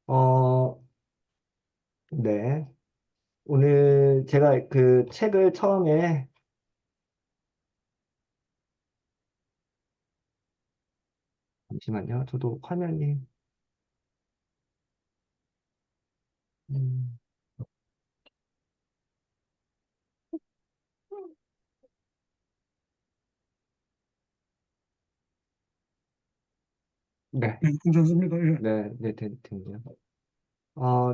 어, 네. 오늘 제가 그 책을 처음에, 잠시만요. 저도 화면이, 음, 네. 네, 괜찮습니다. 예. 네, 네, 됐네요.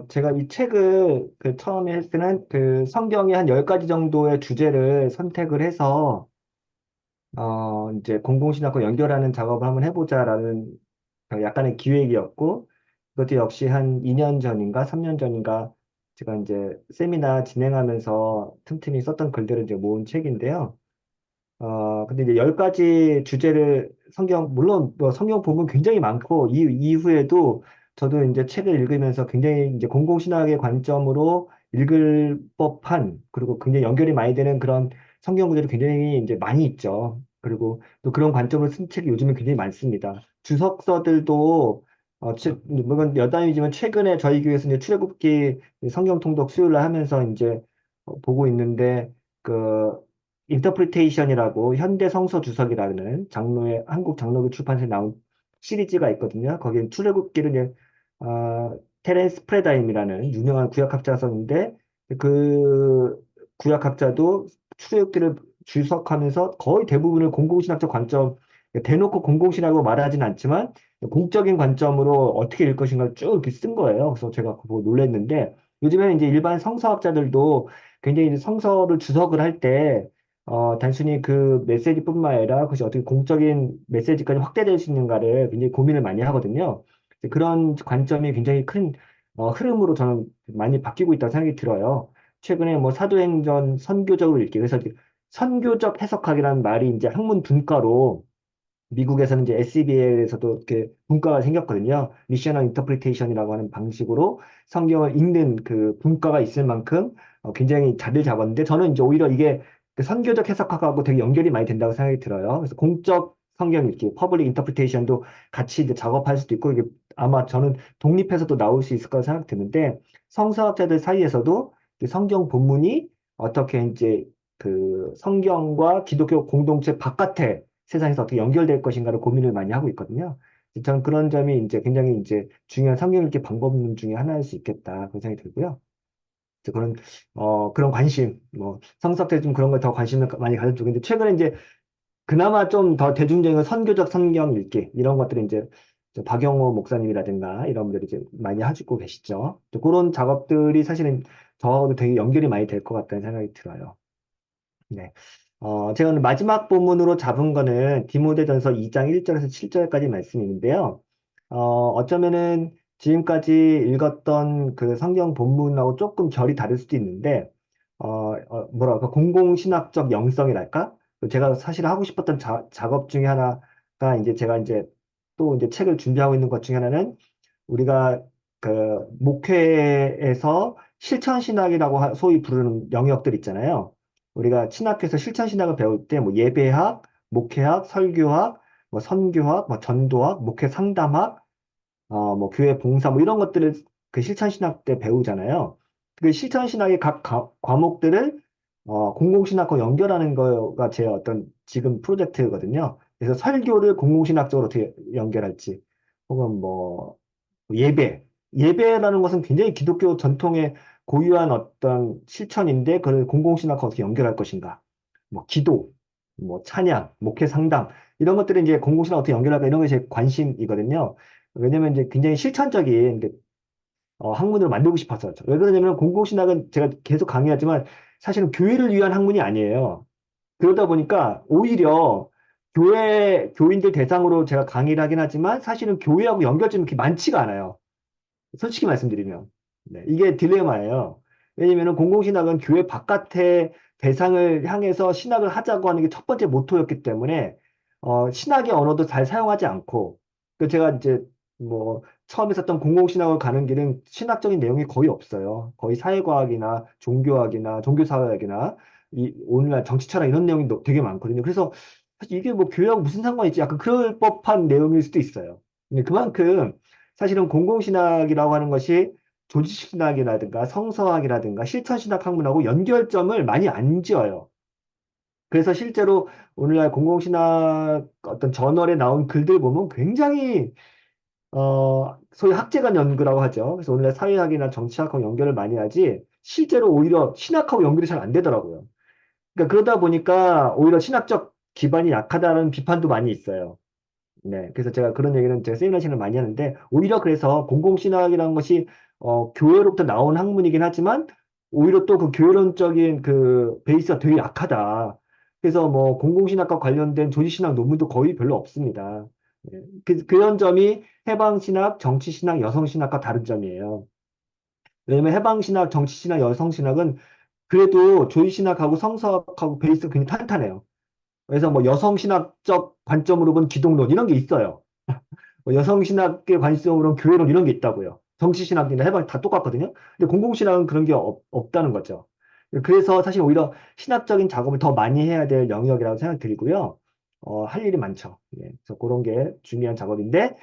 제가 이 책을 그 처음에 했을 때는 그 성경의 한 10가지 정도의 주제를 선택을 해서, 이제 공공신학과 연결하는 작업을 한번 해보자라는 약간의 기획이었고, 그것도 역시 한 2년 전인가 3년 전인가 제가 이제 세미나 진행하면서 틈틈이 썼던 글들을 이제 모은 책인데요. 근데 이제 10가지 주제를 물론 뭐 성경 본문 굉장히 많고, 이후에도 저도 이제 책을 읽으면서 굉장히 이제 공공신학의 관점으로 읽을 법한, 그리고 굉장히 연결이 많이 되는 그런 성경 구절이 굉장히 이제 많이 있죠. 그리고 또 그런 관점으로 쓴 책이 요즘에 굉장히 많습니다. 주석서들도, 물론 여담이지만 최근에 저희 교회에서 이제 출애굽기 성경 통독 수요일날 하면서 이제 보고 있는데, 그 인터프리테이션이라고 현대 성서 주석이라는 장르의 한국 장로교 출판사에 나온 시리즈가 있거든요. 거기에 출애굽기를 이제 테렌스 프레다임이라는 유명한 구약학자가 썼는데, 그 구약학자도 출애굽기를 주석하면서 거의 대부분을 공공신학적 관점, 대놓고 공공신학으로 말하진 않지만 공적인 관점으로 어떻게 읽을 것인가를 쭉 이렇게 쓴 거예요. 그래서 제가 그거 보고 놀랐는데, 요즘에는 이제 일반 성서학자들도 굉장히 이제 성서를 주석을 할때 단순히 그 메시지뿐만 아니라 그것이 어떻게 공적인 메시지까지 확대될 수 있는가를 굉장히 고민을 많이 하거든요. 그런 관점이 굉장히 큰 흐름으로 저는 많이 바뀌고 있다고 생각이 들어요. 최근에 뭐 사도행전 선교적으로 읽기. 그래서 이제 선교적 해석학이라는 말이 이제 학문 분과로 미국에서는 이제 SCBA에서도 이렇게 분과가 생겼거든요. 미셔널 인터프리테이션이라고 하는 방식으로 성경을 읽는 그 분과가 있을 만큼 굉장히 자리를 잡았는데, 저는 이제 오히려 이게 그 선교적 해석학하고 되게 연결이 많이 된다고 생각이 들어요. 그래서 공적 성경 읽기, 퍼블릭 인터프리테이션도 같이 이제 작업할 수도 있고, 이게 아마 저는 독립해서도 나올 수 있을 거라 생각 드는데, 성서학자들 사이에서도 이 성경 본문이 어떻게 이제 그 성경과 기독교 공동체 바깥에 세상에서 어떻게 연결될 것인가를 고민을 많이 하고 있거든요. 저는 그런 점이 이제 굉장히 이제 중요한 성경 읽기 방법 중에 하나일 수 있겠다, 그런 생각이 들고요. 그래서 그런 관심, 뭐, 성서 때 좀 그런 걸 더 관심을 많이 가져주고, 근데 최근에 이제 그나마 좀 더 대중적인 선교적 성경 읽기, 이런 것들을 이제 저 박영호 목사님이라든가 이런 분들이 이제 많이 하시고 계시죠. 또 그런 작업들이 사실은 저하고도 되게 연결이 많이 될 것 같다는 생각이 들어요. 네. 제가 오늘 마지막 본문으로 잡은 거는 디모데전서 2장 1절에서 7절까지 말씀인데요. 어쩌면은 지금까지 읽었던 그 성경 본문하고 조금 결이 다를 수도 있는데, 뭐랄까, 공공신학적 영성이랄까? 제가 사실 하고 싶었던 작업 중에 하나가 이제 제가 이제 또 이제 책을 준비하고 있는 것 중에 하나는, 우리가 그 목회에서 실천신학이라고 소위 부르는 영역들 있잖아요. 우리가 신학교에서 실천신학을 배울 때 뭐 예배학, 목회학, 설교학, 뭐 선교학, 뭐 전도학, 목회 상담학, 뭐 교회 봉사 뭐 이런 것들을 그 실천신학 때 배우잖아요. 그 실천신학의 각 과목들을 공공신학과 연결하는 거가 제 어떤 지금 프로젝트거든요. 그래서 설교를 공공신학적으로 어떻게 연결할지, 혹은 뭐 예배라는 것은 굉장히 기독교 전통의 고유한 어떤 실천인데, 그걸 공공신학과 어떻게 연결할 것인가? 뭐 기도, 뭐 찬양, 목회 상담 이런 것들을 이제 공공신학 어떻게 연결할까, 이런 게 제 관심이거든요. 왜냐면 이제 굉장히 실천적인 학문으로 만들고 싶어서. 왜 그러냐면 공공신학은 제가 계속 강의하지만 사실은 교회를 위한 학문이 아니에요. 그러다 보니까 오히려 교인들 대상으로 제가 강의를 하긴 하지만 사실은 교회하고 연결점이 그렇게 많지가 않아요. 솔직히 말씀드리면. 네, 이게 딜레마예요. 왜냐면은 공공신학은 교회 바깥의 대상을 향해서 신학을 하자고 하는 게 첫 번째 모토였기 때문에, 신학의 언어도 잘 사용하지 않고, 제가 이제 뭐, 처음에 썼던 공공신학을 가는 길은 신학적인 내용이 거의 없어요. 거의 사회과학이나 종교학이나 종교사회학이나 오늘날 정치철학 이런 내용이 되게 많거든요. 그래서 사실 이게 뭐 교회하고 무슨 상관이 있지? 약간 그럴 법한 내용일 수도 있어요. 근데 그만큼 사실은 공공신학이라고 하는 것이 조직신학이라든가 성서학이라든가 실천신학 학문하고 연결점을 많이 안 지어요. 그래서 실제로 오늘날 공공신학 어떤 저널에 나온 글들 보면 굉장히 소위 학제간 연구라고 하죠. 그래서 오늘날 사회학이나 정치학하고 연결을 많이 하지 실제로 오히려 신학하고 연결이 잘 안 되더라고요. 그러니까 그러다 보니까 오히려 신학적 기반이 약하다는 비판도 많이 있어요. 네, 그래서 제가 그런 얘기는 제가 세미나 시간을 많이 하는데 오히려 그래서 공공신학이라는 것이 교회로부터 나온 학문이긴 하지만 오히려 또 그 교회론적인 그 베이스가 되게 약하다. 그래서 뭐 공공신학과 관련된 조직신학 논문도 거의 별로 없습니다. 네, 그런 점이 해방신학, 정치신학, 여성신학과 다른 점이에요. 왜냐면 해방신학, 정치신학, 여성신학은 그래도 조직신학하고 성서학하고 베이스가 굉장히 탄탄해요. 그래서 뭐 여성신학적 관점으로 본 기독론 이런 게 있어요. 뭐 여성신학의 관점으로는 교회론 이런 게 있다고요. 정치신학이나 해방 다 똑같거든요. 근데 공공신학은 그런 게 없다는 거죠. 그래서 사실 오히려 신학적인 작업을 더 많이 해야 될 영역이라고 생각 들고요. 할 일이 많죠. 예, 그래서 그런 게 중요한 작업인데,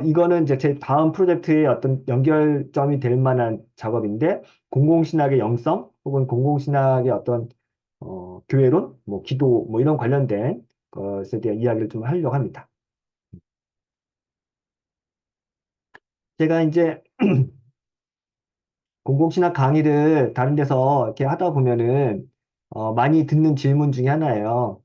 이거는 이제 제 다음 프로젝트의 어떤 연결점이 될 만한 작업인데, 공공신학의 영성 혹은 공공신학의 어떤 교회론, 뭐 기도, 뭐 이런 관련된 것에 대한 이야기를 좀 하려고 합니다. 제가 이제 공공신학 강의를 다른 데서 이렇게 하다 보면은 많이 듣는 질문 중에 하나예요.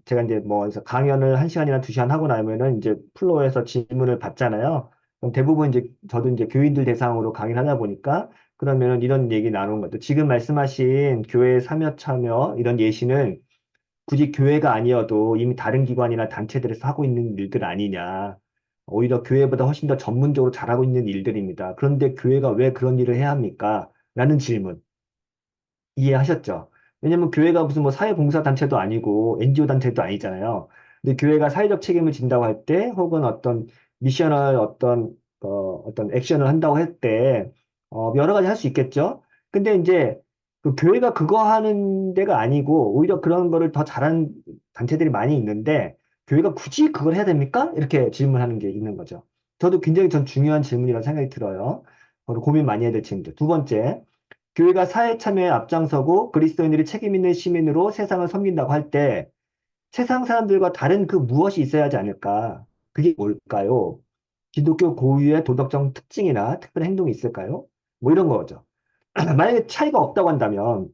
제가 이제 뭐 그래서 강연을 한 시간이나 두 시간 하고 나면은 이제 플로어에서 질문을 받잖아요. 그럼 대부분 이제 저도 이제 교인들 대상으로 강의를 하다 보니까 그러면은 이런 얘기 나누는 것도 지금 말씀하신 교회 참여 참여 이런 예시는 굳이 교회가 아니어도 이미 다른 기관이나 단체들에서 하고 있는 일들 아니냐. 오히려 교회보다 훨씬 더 전문적으로 잘하고 있는 일들입니다. 그런데 교회가 왜 그런 일을 해야 합니까? 라는 질문. 이해하셨죠? 왜냐면 교회가 무슨 뭐 사회봉사단체도 아니고 NGO 단체도 아니잖아요. 근데 교회가 사회적 책임을 진다고 할 때 혹은 어떤 미셔널 어떤 액션을 한다고 할 때, 여러 가지 할 수 있겠죠? 근데 이제 그 교회가 그거 하는 데가 아니고 오히려 그런 거를 더 잘하는 단체들이 많이 있는데 교회가 굳이 그걸 해야 됩니까? 이렇게 질문하는 게 있는 거죠. 저도 굉장히 전 중요한 질문이라고 생각이 들어요. 고민 많이 해야 될 질문들. 두 번째. 교회가 사회 참여에 앞장서고 그리스도인들이 책임 있는 시민으로 세상을 섬긴다고 할 때 세상 사람들과 다른 그 무엇이 있어야 하지 않을까? 그게 뭘까요? 기독교 고유의 도덕적 특징이나 특별한 행동이 있을까요? 뭐 이런 거죠. 만약에 차이가 없다고 한다면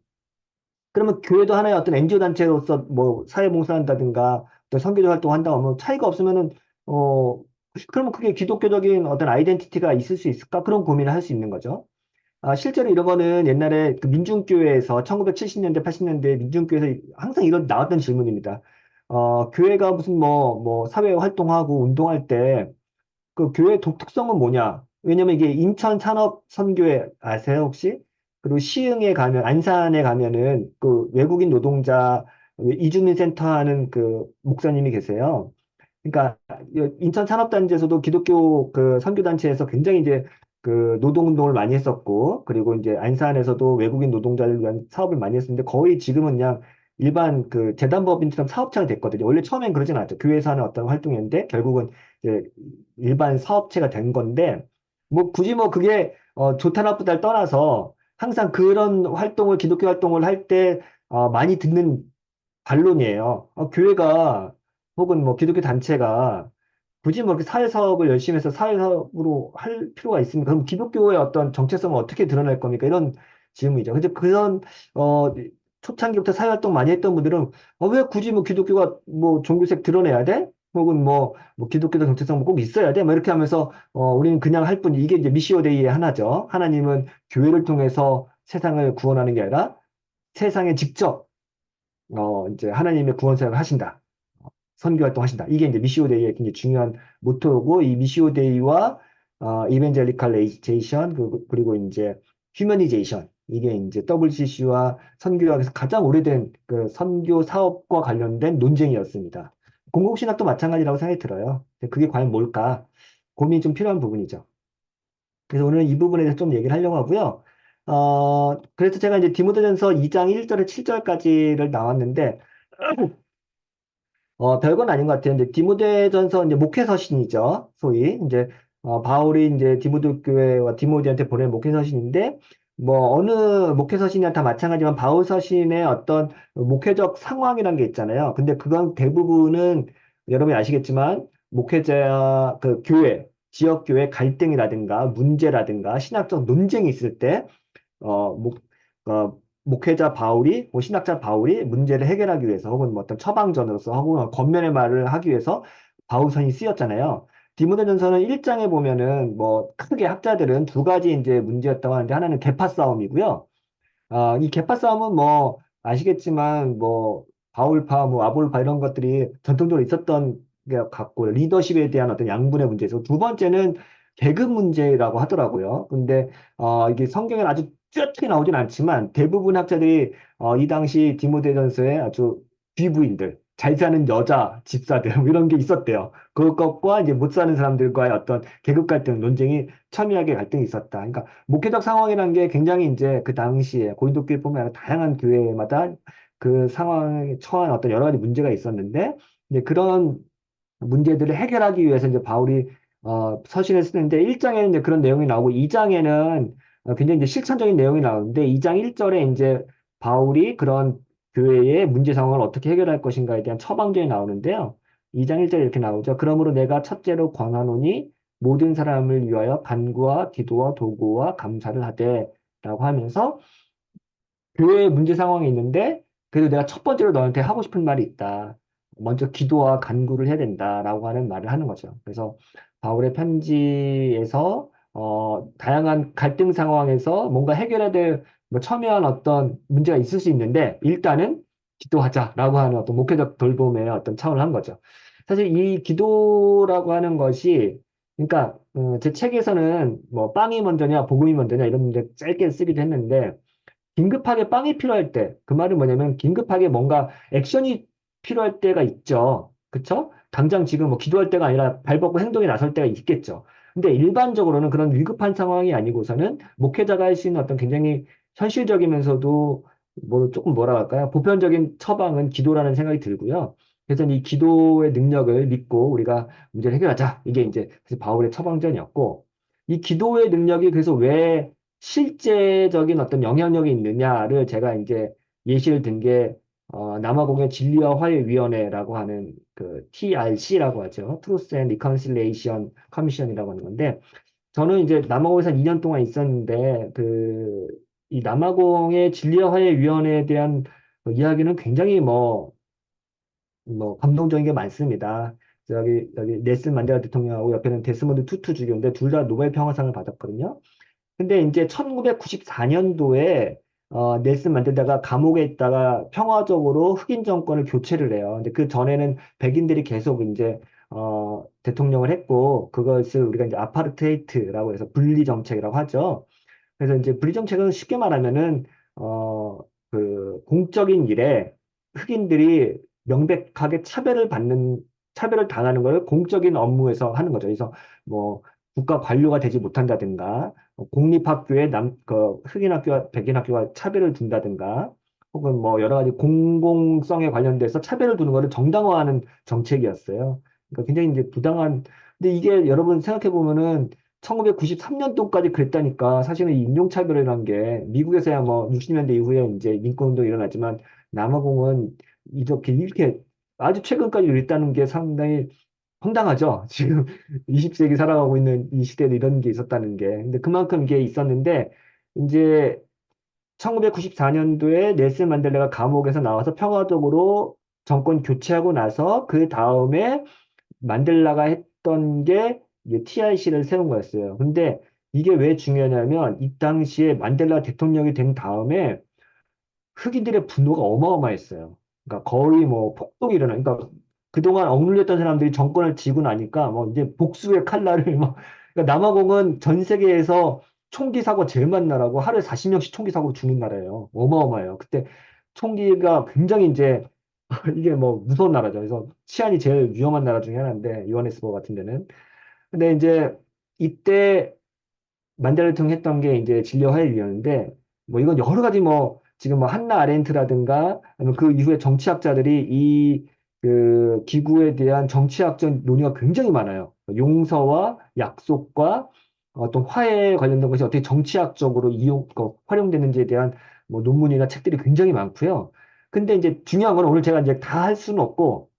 그러면 교회도 하나의 어떤 NGO 단체로서 뭐 사회봉사한다든가 또 선교적 활동한다고 하면 차이가 없으면은 어 그러면 그게 기독교적인 어떤 아이덴티티가 있을 수 있을까? 그런 고민을 할 수 있는 거죠. 실제로 이런 거는 옛날에 그 민중교회에서 1970년대, 80년대 민중교회에서 항상 이런 나왔던 질문입니다. 교회가 무슨 뭐 사회 활동하고 운동할 때 그 교회 독특성은 뭐냐? 왜냐면 이게 인천 산업 선교회 아세요, 혹시? 그리고 시흥에 가면, 안산에 가면은 그 외국인 노동자 이주민 센터 하는 그 목사님이 계세요. 그러니까 인천 산업단지에서도 기독교 그 선교단체에서 굉장히 이제 그 노동운동을 많이 했었고, 그리고 이제 안산에서도 외국인 노동자를 위한 사업을 많이 했었는데 거의 지금은 그냥 일반 그 재단법인처럼 사업체가 됐거든요. 원래 처음엔 그러진 않았죠. 교회에서 하는 어떤 활동이었는데 결국은 이제 일반 사업체가 된 건데 뭐 굳이 뭐 그게 좋다 나쁘다를 떠나서 항상 그런 활동을 기독교 활동을 할 때 많이 듣는 반론이에요. 교회가 혹은 뭐 기독교 단체가 굳이 뭐 이렇게 사회 사업을 열심히 해서 사회 사업으로 할 필요가 있습니까? 그럼 기독교의 어떤 정체성을 어떻게 드러낼 겁니까? 이런 질문이죠. 근데 그런 어 초창기부터 사회 활동 많이 했던 분들은 왜 굳이 뭐 기독교가 뭐 종교색 드러내야 돼? 혹은 뭐 기독교적 정체성 뭐꼭 있어야 돼? 뭐 이렇게 하면서 우리는 그냥 할 뿐 이게 이제 미시오 데이의 하나죠. 하나님은 교회를 통해서 세상을 구원하는 게 아니라 세상에 직접 이제 하나님의 구원 사역을 하신다. 선교 활동하신다. 이게 이제 미시오데이의 굉장히 중요한 모토고 이 미시오데이와 이벤젤리칼레이제이션 그리고 이제 휴머니제이션 이게 이제 WCC와 선교학에서 가장 오래된 그 선교 사업과 관련된 논쟁이었습니다. 공공신학도 마찬가지라고 생각이 들어요. 근데 그게 과연 뭘까? 고민이 좀 필요한 부분이죠. 그래서 오늘 이 부분에 대해서 좀 얘기를 하려고 하고요. 그래서 제가 이제 디모데전서 2장 1절에 7절까지를 나왔는데 별건 아닌 것 같아요. 근데 디모데전서 이제 목회서신이죠. 소위 이제 바울이 이제 디모데 교회와 디모데한테 보낸 목회 서신인데, 뭐, 어느 목회 서신이나 다 마찬가지지만 바울 서신의 어떤 목회적 상황이라는 게 있잖아요. 근데 그건 대부분은 여러분이 아시겠지만, 목회자, 그 교회, 지역 교회 갈등이라든가 문제라든가 신학적 논쟁이 있을 때, 목, 목회자 바울이, 뭐 신학자 바울이 문제를 해결하기 위해서 혹은 뭐 어떤 처방전으로서 혹은 권면의 말을 하기 위해서 바울선이 쓰였잖아요. 디모데전서는 1장에 보면은 뭐 크게 학자들은 두 가지 이제 문제였다고 하는데 하나는 계파 싸움이고요. 이 계파 싸움은 뭐 아시겠지만 뭐 바울파, 뭐 아볼파 이런 것들이 전통적으로 있었던 게 같고 리더십에 대한 어떤 양분의 문제에서 두 번째는 계급 문제라고 하더라고요. 근데 이게 성경에 아주 뚜렷하게 나오진 않지만 대부분 학자들이 이 당시 디모데전서에 아주 귀부인들, 잘 사는 여자 집사들 뭐 이런 게 있었대요. 그것과 이제 못 사는 사람들과의 어떤 계급 갈등, 논쟁이 첨예하게 갈등이 있었다. 그러니까 목회적 상황이라는 게 굉장히 이제 그 당시에 고린도 교회뿐만 아니라 다양한 교회마다 그 상황에 처한 어떤 여러 가지 문제가 있었는데 이제 그런 문제들을 해결하기 위해서 이제 바울이 서신을 쓰는데 1장에는 이제 그런 내용이 나오고 2장에는 굉장히 이제 실천적인 내용이 나오는데 2장 1절에 이제 바울이 그런 교회의 문제 상황을 어떻게 해결할 것인가에 대한 처방전이 나오는데요. 2장 1절에 이렇게 나오죠. 그러므로 내가 첫째로 권하노니 모든 사람을 위하여 간구와 기도와 도구와 감사를 하되 라고 하면서 교회의 문제 상황이 있는데 그래도 내가 첫 번째로 너한테 하고 싶은 말이 있다. 먼저 기도와 간구를 해야 된다라고 하는 말을 하는 거죠. 그래서 바울의 편지에서 다양한 갈등 상황에서 뭔가 해결해야 될뭐 첨예한 어떤 문제가 있을 수 있는데 일단은 기도하자라고 하는 어떤 목회적 돌봄의 어떤 차원을 한 거죠. 사실 이 기도라고 하는 것이 그러니까 제 책에서는 뭐 빵이 먼저냐 복음이 먼저냐 이런 문제 짧게 쓰기도 했는데 긴급하게 빵이 필요할 때, 그 말은 뭐냐면 긴급하게 뭔가 액션이 필요할 때가 있죠. 그쵸? 당장 지금 뭐 기도할 때가 아니라 발벗고 행동에 나설 때가 있겠죠. 근데 일반적으로는 그런 위급한 상황이 아니고서는 목회자가 할 수 있는 어떤 굉장히 현실적이면서도 뭐 조금 뭐라 할까요? 보편적인 처방은 기도라는 생각이 들고요. 그래서 이 기도의 능력을 믿고 우리가 문제를 해결하자. 이게 이제 그래서 바울의 처방전이었고, 이 기도의 능력이 그래서 왜 실제적인 어떤 영향력이 있느냐를 제가 이제 예시를 든 게, 남아공의 진리와 화해위원회라고 하는 그 TRC라고 하죠. Truth and Reconciliation Commission이라고 하는 건데, 저는 이제 남아공에서 2년 동안 있었는데, 이 남아공의 진리와 화해위원회에 대한 이야기는 굉장히 뭐 감동적인 게 많습니다. 여기 넬슨 만델라 대통령하고 옆에는 데스몬드 투투 주교인데 둘 다 노벨 평화상을 받았거든요. 근데 이제 1994년도에 넬슨 만델라가 감옥에 있다가 평화적으로 흑인 정권을 교체를 해요. 근데 그 전에는 백인들이 계속 이제 대통령을 했고 그것을 우리가 이제 아파르테이트라고 해서 분리 정책이라고 하죠. 그래서 이제 분리 정책은 쉽게 말하면은 어 그 공적인 일에 흑인들이 명백하게 차별을 당하는 걸 공적인 업무에서 하는 거죠. 그래서 뭐 국가 관료가 되지 못한다든가 공립학교에 흑인 학교와 백인 학교가 차별을 둔다든가 혹은 뭐 여러 가지 공공성에 관련돼서 차별을 두는 것을 정당화하는 정책이었어요. 그러니까 굉장히 이제 부당한 근데 이게 여러분 생각해 보면은 1993년도까지 그랬다니까 사실은 이 인종차별이라는 게 미국에서야 뭐 60년대 이후에 이제 인권운동이 일어나지만 남아공은 이렇게 아주 최근까지 이랬다는 게 상당히 황당하죠. 지금 20세기 살아가고 있는 이 시대에 이런 게 있었다는 게. 근데 그만큼 이게 있었는데 이제 1994년도에 넬슨 만델라가 감옥에서 나와서 평화적으로 정권 교체하고 나서 그 다음에 만델라가 했던 게 이제 TRC를 세운 거였어요. 근데 이게 왜 중요하냐면 이 당시에 만델라 대통령이 된 다음에 흑인들의 분노가 어마어마했어요. 그러니까 거의 뭐 폭동이 일어나. 그러니까 그동안 억눌렸던 사람들이 정권을 쥐고 나니까 뭐 이제 복수의 칼날을 막 그러니까 남아공은 전 세계에서 총기 사고 제일 많은 나라고 하루에 40명씩 총기 사고로 죽는 나라예요. 어마어마해요. 그때 총기가 굉장히 이제 이게 뭐 무서운 나라죠. 그래서 치안이 제일 위험한 나라 중에 하나인데 요하네스버그 같은 데는. 근데 이제 이때 만델라 대통령이 했던 게 이제 진료 화해위원회인데 뭐 이건 여러 가지 뭐 지금 뭐 한나 아렌트라든가 아니면 그 이후에 정치학자들이 그 기구에 대한 정치학적 논의가 굉장히 많아요. 용서와 약속과 어떤 화해에 관련된 것이 어떻게 정치학적으로 활용되는지에 대한 뭐 논문이나 책들이 굉장히 많고요. 근데 이제 중요한 건 오늘 제가 이제 다 할 수는 없고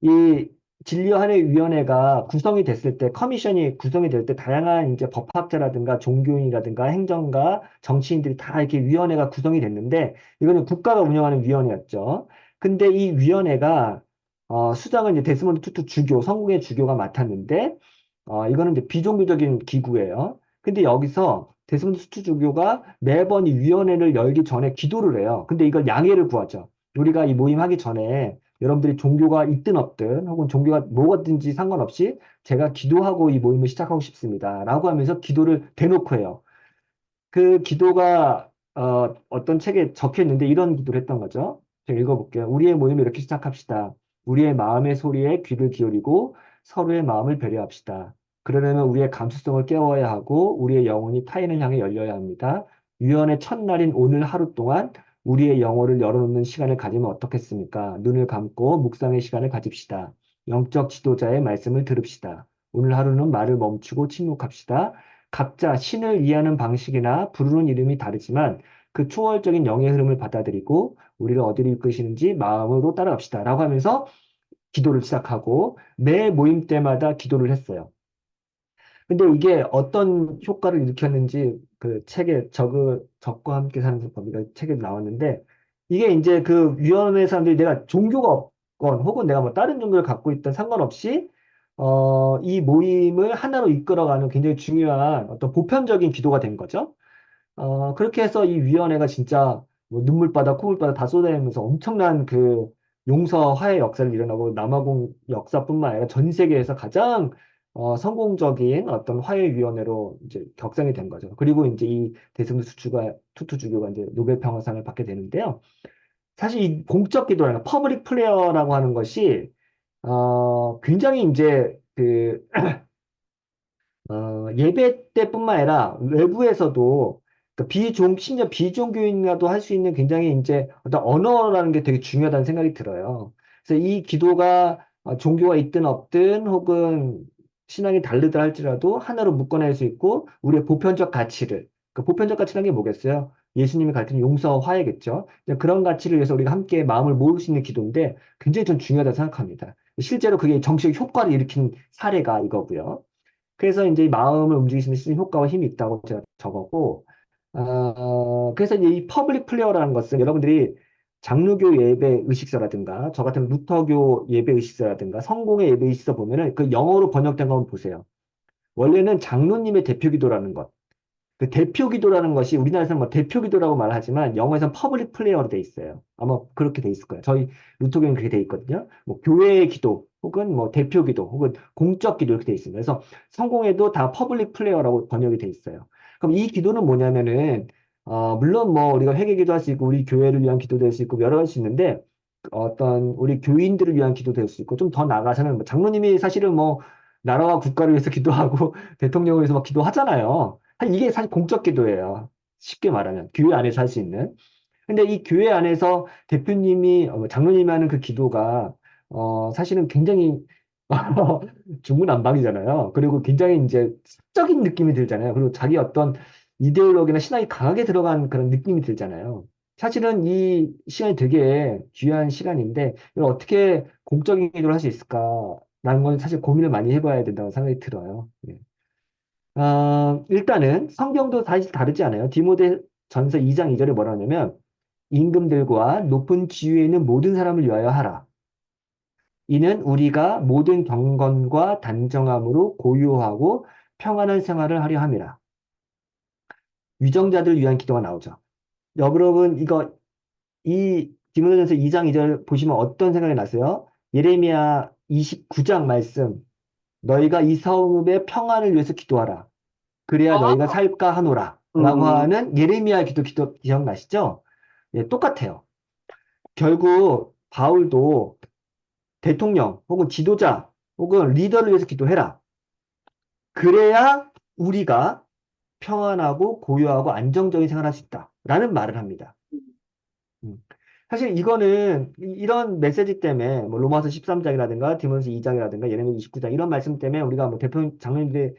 이 진료한의위원회가 구성이 됐을 때, 커미션이 구성이 될 때 다양한 이제 법학자라든가 종교인이라든가 행정가, 정치인들이 다 이렇게 위원회가 구성이 됐는데, 이거는 국가가 운영하는 위원회였죠. 근데 이 위원회가, 수장은 이제 데스몬드 투투 주교, 성공의 주교가 맡았는데, 이거는 이제 비종교적인 기구예요. 근데 여기서 데스몬드 투투 주교가 매번 이 위원회를 열기 전에 기도를 해요. 근데 이걸 양해를 구하죠. 우리가 이 모임 하기 전에 여러분들이 종교가 있든 없든 혹은 종교가 뭐든지 상관없이 제가 기도하고 이 모임을 시작하고 싶습니다. 라고 하면서 기도를 대놓고 해요. 그 기도가 어떤 책에 적혀 있는데 이런 기도를 했던 거죠. 제가 읽어볼게요. 우리의 모임을 이렇게 시작합시다. 우리의 마음의 소리에 귀를 기울이고 서로의 마음을 배려합시다. 그러려면 우리의 감수성을 깨워야 하고 우리의 영혼이 타인을 향해 열려야 합니다. 유언의 첫날인 오늘 하루 동안 우리의 영혼을 열어놓는 시간을 가지면 어떻겠습니까? 눈을 감고 묵상의 시간을 가집시다. 영적 지도자의 말씀을 들읍시다. 오늘 하루는 말을 멈추고 침묵합시다. 각자 신을 이해하는 방식이나 부르는 이름이 다르지만 그 초월적인 영의 흐름을 받아들이고 우리를 어디로 이끄시는지 마음으로 따라갑시다. 라고 하면서 기도를 시작하고 매 모임 때마다 기도를 했어요. 근데 이게 어떤 효과를 일으켰는지 그 책에 적과 함께 사는 법이가 책에 나왔는데 이게 이제 그 위원회 사람들이 내가 종교가 없건 혹은 내가 뭐 다른 종교를 갖고 있던 상관없이 이 모임을 하나로 이끌어가는 굉장히 중요한 어떤 보편적인 기도가 된 거죠. 그렇게 해서 이 위원회가 진짜 뭐 눈물바다, 콧물바다 다 쏟아내면서 엄청난 그 용서 화해 역사를 일어나고 남아공 역사뿐만 아니라 전 세계에서 가장 성공적인 어떤 화해위원회로 이제 격상이 된 거죠. 그리고 이제 이 대승부 투투 주교가 이제 노벨 평화상을 받게 되는데요. 사실 이 공적 기도라는 퍼블릭 프레어라고 하는 것이 굉장히 이제 그 예배 때뿐만 아니라 외부에서도 그 심지어 비종교인이라도 할 수 있는 굉장히 이제 어떤 언어라는 게 되게 중요하다는 생각이 들어요. 그래서 이 기도가 종교가 있든 없든 혹은 신앙이 다르다 할지라도 하나로 묶어낼 수 있고 우리의 보편적 가치를 그 보편적 가치라는 게 뭐겠어요? 예수님이 가르치는 용서와 화해겠죠. 그런 가치를 위해서 우리가 함께 마음을 모을 수 있는 기도인데 굉장히 좀 중요하다고 생각합니다. 실제로 그게 정치적 효과를 일으킨 사례가 이거고요. 그래서 이제 마음을 움직이시는 수 있는 효과와 힘이 있다고 제가 적었고, 그래서 이제 이 퍼블릭 플레어라는 것은 여러분들이 장로교 예배 의식서라든가, 저 같은 루터교 예배 의식서라든가, 성공의 예배 의식서 보면은 그 영어로 번역된 거 한번 보세요. 원래는 장로님의 대표 기도라는 것. 그 대표 기도라는 것이 우리나라에서는 뭐 대표 기도라고 말하지만 영어에서는 퍼블릭 플레이어로 돼 있어요. 아마 그렇게 돼 있을 거예요. 저희 루터교는 그렇게 돼 있거든요. 뭐 교회의 기도 혹은 뭐 대표 기도 혹은 공적 기도 이렇게 돼 있습니다. 그래서 성공회도 다 퍼블릭 플레이어라고 번역이 돼 있어요. 그럼 이 기도는 뭐냐면은 물론 뭐 우리가 회개 기도할 수 있고 우리 교회를 위한 기도될 수 있고 여러 가지 있는데 어떤 우리 교인들을 위한 기도될 수 있고 좀 더 나아가서는 뭐 장로님이 사실은 뭐 나라와 국가를 위해서 기도하고 대통령을 위해서 막 기도하잖아요. 이게 사실 공적 기도예요. 쉽게 말하면 교회 안에서 할 수 있는. 근데 이 교회 안에서 대표님이 장로님이 하는 그 기도가 사실은 굉장히 중구난방이잖아요. 그리고 굉장히 이제 사적인 느낌이 들잖아요. 그리고 자기 어떤 이데올로기나 신앙이 강하게 들어간 그런 느낌이 들잖아요. 사실은 이 시간이 되게 귀한 시간인데 이걸 어떻게 공적인 기도를 할 수 있을까라는 건 사실 고민을 많이 해봐야 된다고 생각이 들어요. 예. 일단은 성경도 사실 다르지 않아요. 디모데 전서 2장 2절에 뭐라 하냐면 임금들과 높은 지위에 있는 모든 사람을 위하여 하라. 이는 우리가 모든 경건과 단정함으로 고요하고 평안한 생활을 하려 함이라. 위정자들을 위한 기도가 나오죠. 여러분 이 디모데전서 2장 2절 보시면 어떤 생각이 나세요? 예레미야 29장 말씀 너희가 이 성읍의 평안을 위해서 기도하라. 그래야 너희가 살까 하노라. 라고 음, 하는 예레미야 기도 기억나시죠? 예, 똑같아요. 결국 바울도 대통령 혹은 지도자 혹은 리더를 위해서 기도해라. 그래야 우리가 평안하고 고요하고 안정적인 생활을 할 수 있다. 라는 말을 합니다. 음. 사실 이거는 이런 메시지 때문에 뭐 로마서 13장이라든가 디모데서 2장이라든가 예레미야 29장 이런 말씀 때문에 우리가 뭐 장로님들이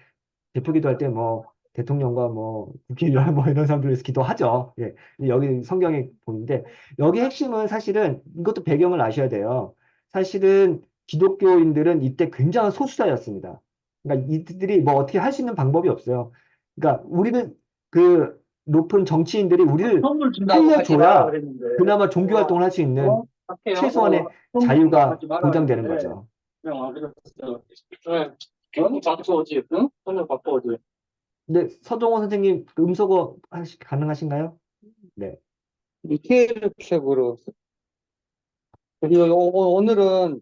대표 기도할 때 뭐 대통령과 뭐 국회의원 뭐 이런 사람들 위해서 기도하죠. 예. 여기 성경에 보는데 여기 핵심은 사실은 이것도 배경을 아셔야 돼요. 사실은 기독교인들은 이때 굉장한 소수자였습니다. 그러니까 이들이 뭐 어떻게 할 수 있는 방법이 없어요. 그러니까 우리는 그 높은 정치인들이 우리를 선물 준다고 하지 마라 살려줘야 그랬는데, 그나마 종교 어, 활동을 할 수 있는 할게요. 최소한의 선물 준다고 자유가 하지 마라 보장되는 그랬는데, 거죠. 그냥 안 그랬어. 네. 응? 바꿔오지, 응? 선물 바꿔오지. 근데 서정호 선생님 음소거 가능하신가요? 네. 미케르책으로. 그리고 오늘은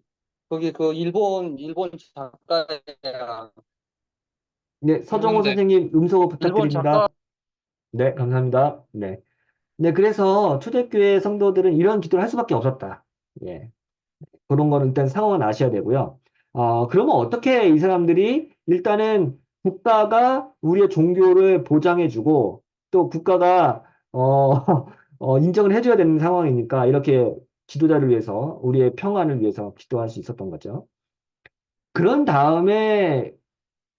거기 그 일본 작가야. 네, 서정호 누군데? 선생님 음소거 일본 작가. 부탁드립니다. 네, 감사합니다. 네. 네, 그래서 초대교회 성도들은 이런 기도를 할 수밖에 없었다. 예. 그런 거는 일단 상황은 아셔야 되고요. 그러면 어떻게 이 사람들이 일단은 국가가 우리의 종교를 보장해주고 또 국가가 인정을 해줘야 되는 상황이니까 이렇게 지도자를 위해서 우리의 평안을 위해서 기도할 수 있었던 거죠. 그런 다음에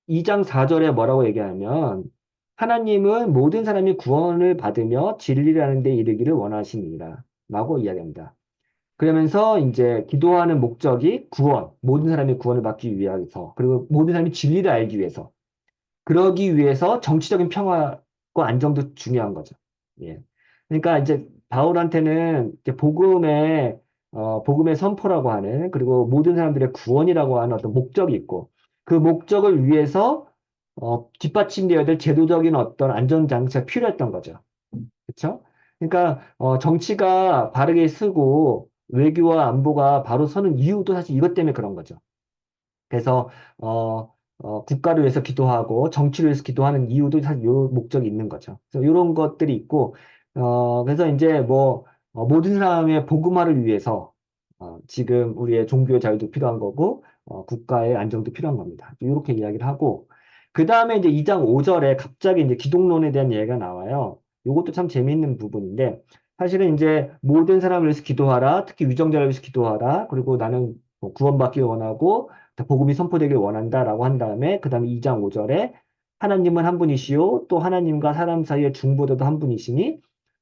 2장 4절에 뭐라고 얘기하면 하나님은 모든 사람이 구원을 받으며 진리라는 데 이르기를 원하십니다. 라고 이야기합니다. 그러면서 이제 기도하는 목적이 구원, 모든 사람이 구원을 받기 위해서, 그리고 모든 사람이 진리를 알기 위해서, 그러기 위해서 정치적인 평화와 안정도 중요한 거죠. 예. 그러니까 이제 바울한테는 이제 복음의 선포라고 하는, 그리고 모든 사람들의 구원이라고 하는 어떤 목적이 있고, 그 목적을 위해서, 뒷받침되어야 될 제도적인 어떤 안전장치가 필요했던 거죠. 그렇죠? 그러니까 정치가 바르게 쓰고 외교와 안보가 바로 서는 이유도 사실 이것 때문에 그런 거죠. 그래서 국가를 위해서 기도하고 정치를 위해서 기도하는 이유도 사실 요 목적이 있는 거죠. 그래서 이런 것들이 있고 그래서 이제 뭐 모든 사람의 복음화를 위해서 지금 우리의 종교의 자유도 필요한 거고 국가의 안정도 필요한 겁니다. 이렇게 이야기를 하고 그 다음에 이제 2장 5절에 갑자기 이제 기독론에 대한 얘기가 나와요. 이것도 참 재미있는 부분인데 사실은 이제 모든 사람을 위해서 기도하라, 특히 위정자를 위해서 기도하라, 그리고 나는 뭐 구원받기 원하고 복음이 선포되길 원한다라고 한 다음에 그 다음에 2장 5절에 하나님은 한 분이시요 또 하나님과 사람 사이의 중보자도 한 분이시니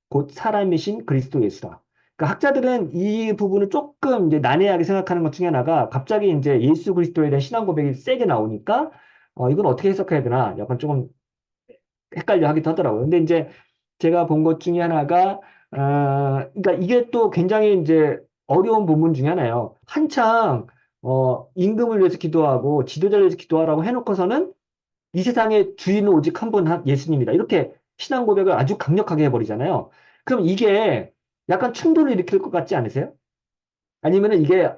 곧 사람이신 그리스도 예수라. 그러니까 학자들은 이 부분을 조금 이제 난해하게 생각하는 것 중에 하나가 갑자기 이제 예수 그리스도에 대한 신앙 고백이 세게 나오니까 이건 어떻게 해석해야 되나 약간 조금 헷갈려 하기도 하더라고요. 근데 이제 제가 본 것 중에 하나가 그러니까 이게 또 굉장히 이제 어려운 부분 중에 하나예요. 한창 임금을 위해서 기도하고 지도자를 위해서 기도하라고 해놓고서는 이 세상의 주인은 오직 한 분 예수님이다. 이렇게 신앙 고백을 아주 강력하게 해버리잖아요. 그럼 이게 약간 충돌을 일으킬 것 같지 않으세요? 아니면은 이게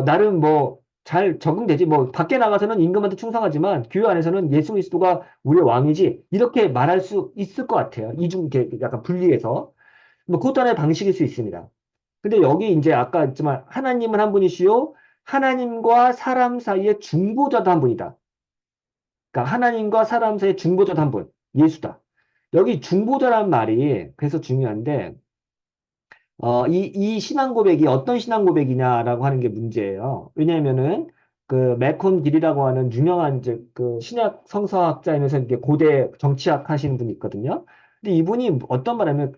나름 뭐 잘 적응되지. 뭐 밖에 나가서는 임금한테 충성하지만 교회 안에서는 예수 그리스도가 우리의 왕이지. 이렇게 말할 수 있을 것 같아요. 이중 이렇게 약간 분리해서. 뭐 그것도 하나의 방식일 수 있습니다. 근데 여기 이제 아까 했지만 하나님은 한 분이시요 하나님과 사람 사이의 중보자도 한 분이다. 그러니까 하나님과 사람 사이의 중보자도 한 분. 예수다. 여기 중보자란 말이 그래서 중요한데 이 신앙 고백이 어떤 신앙 고백이냐라고 하는 게 문제예요. 왜냐하면은 그 매콤 딜이라고 하는 유명한 이제 그 신약 성서학자이면서 이게 고대 정치학 하시는 분이 있거든요. 근데 이분이 어떤 말하면